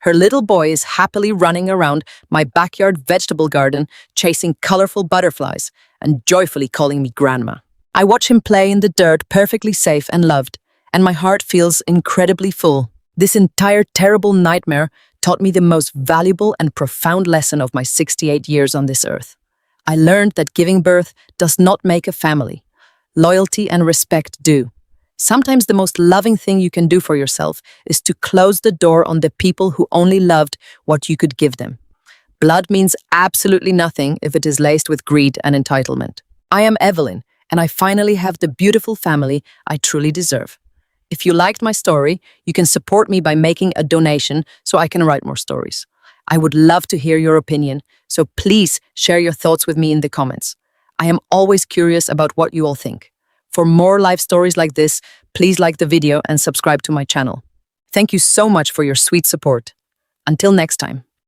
Her little boy is happily running around my backyard vegetable garden, chasing colorful butterflies and joyfully calling me grandma. I watch him play in the dirt, perfectly safe and loved, and my heart feels incredibly full. This entire terrible nightmare taught me the most valuable and profound lesson of my 68 years on this earth. I learned that giving birth does not make a family. Loyalty and respect do. Sometimes the most loving thing you can do for yourself is to close the door on the people who only loved what you could give them. Blood means absolutely nothing if it is laced with greed and entitlement. I am Evelyn, and I finally have the beautiful family I truly deserve. If you liked my story, you can support me by making a donation so I can write more stories. I would love to hear your opinion, so please share your thoughts with me in the comments. I am always curious about what you all think. For more life stories like this, please like the video and subscribe to my channel. Thank you so much for your sweet support. Until next time.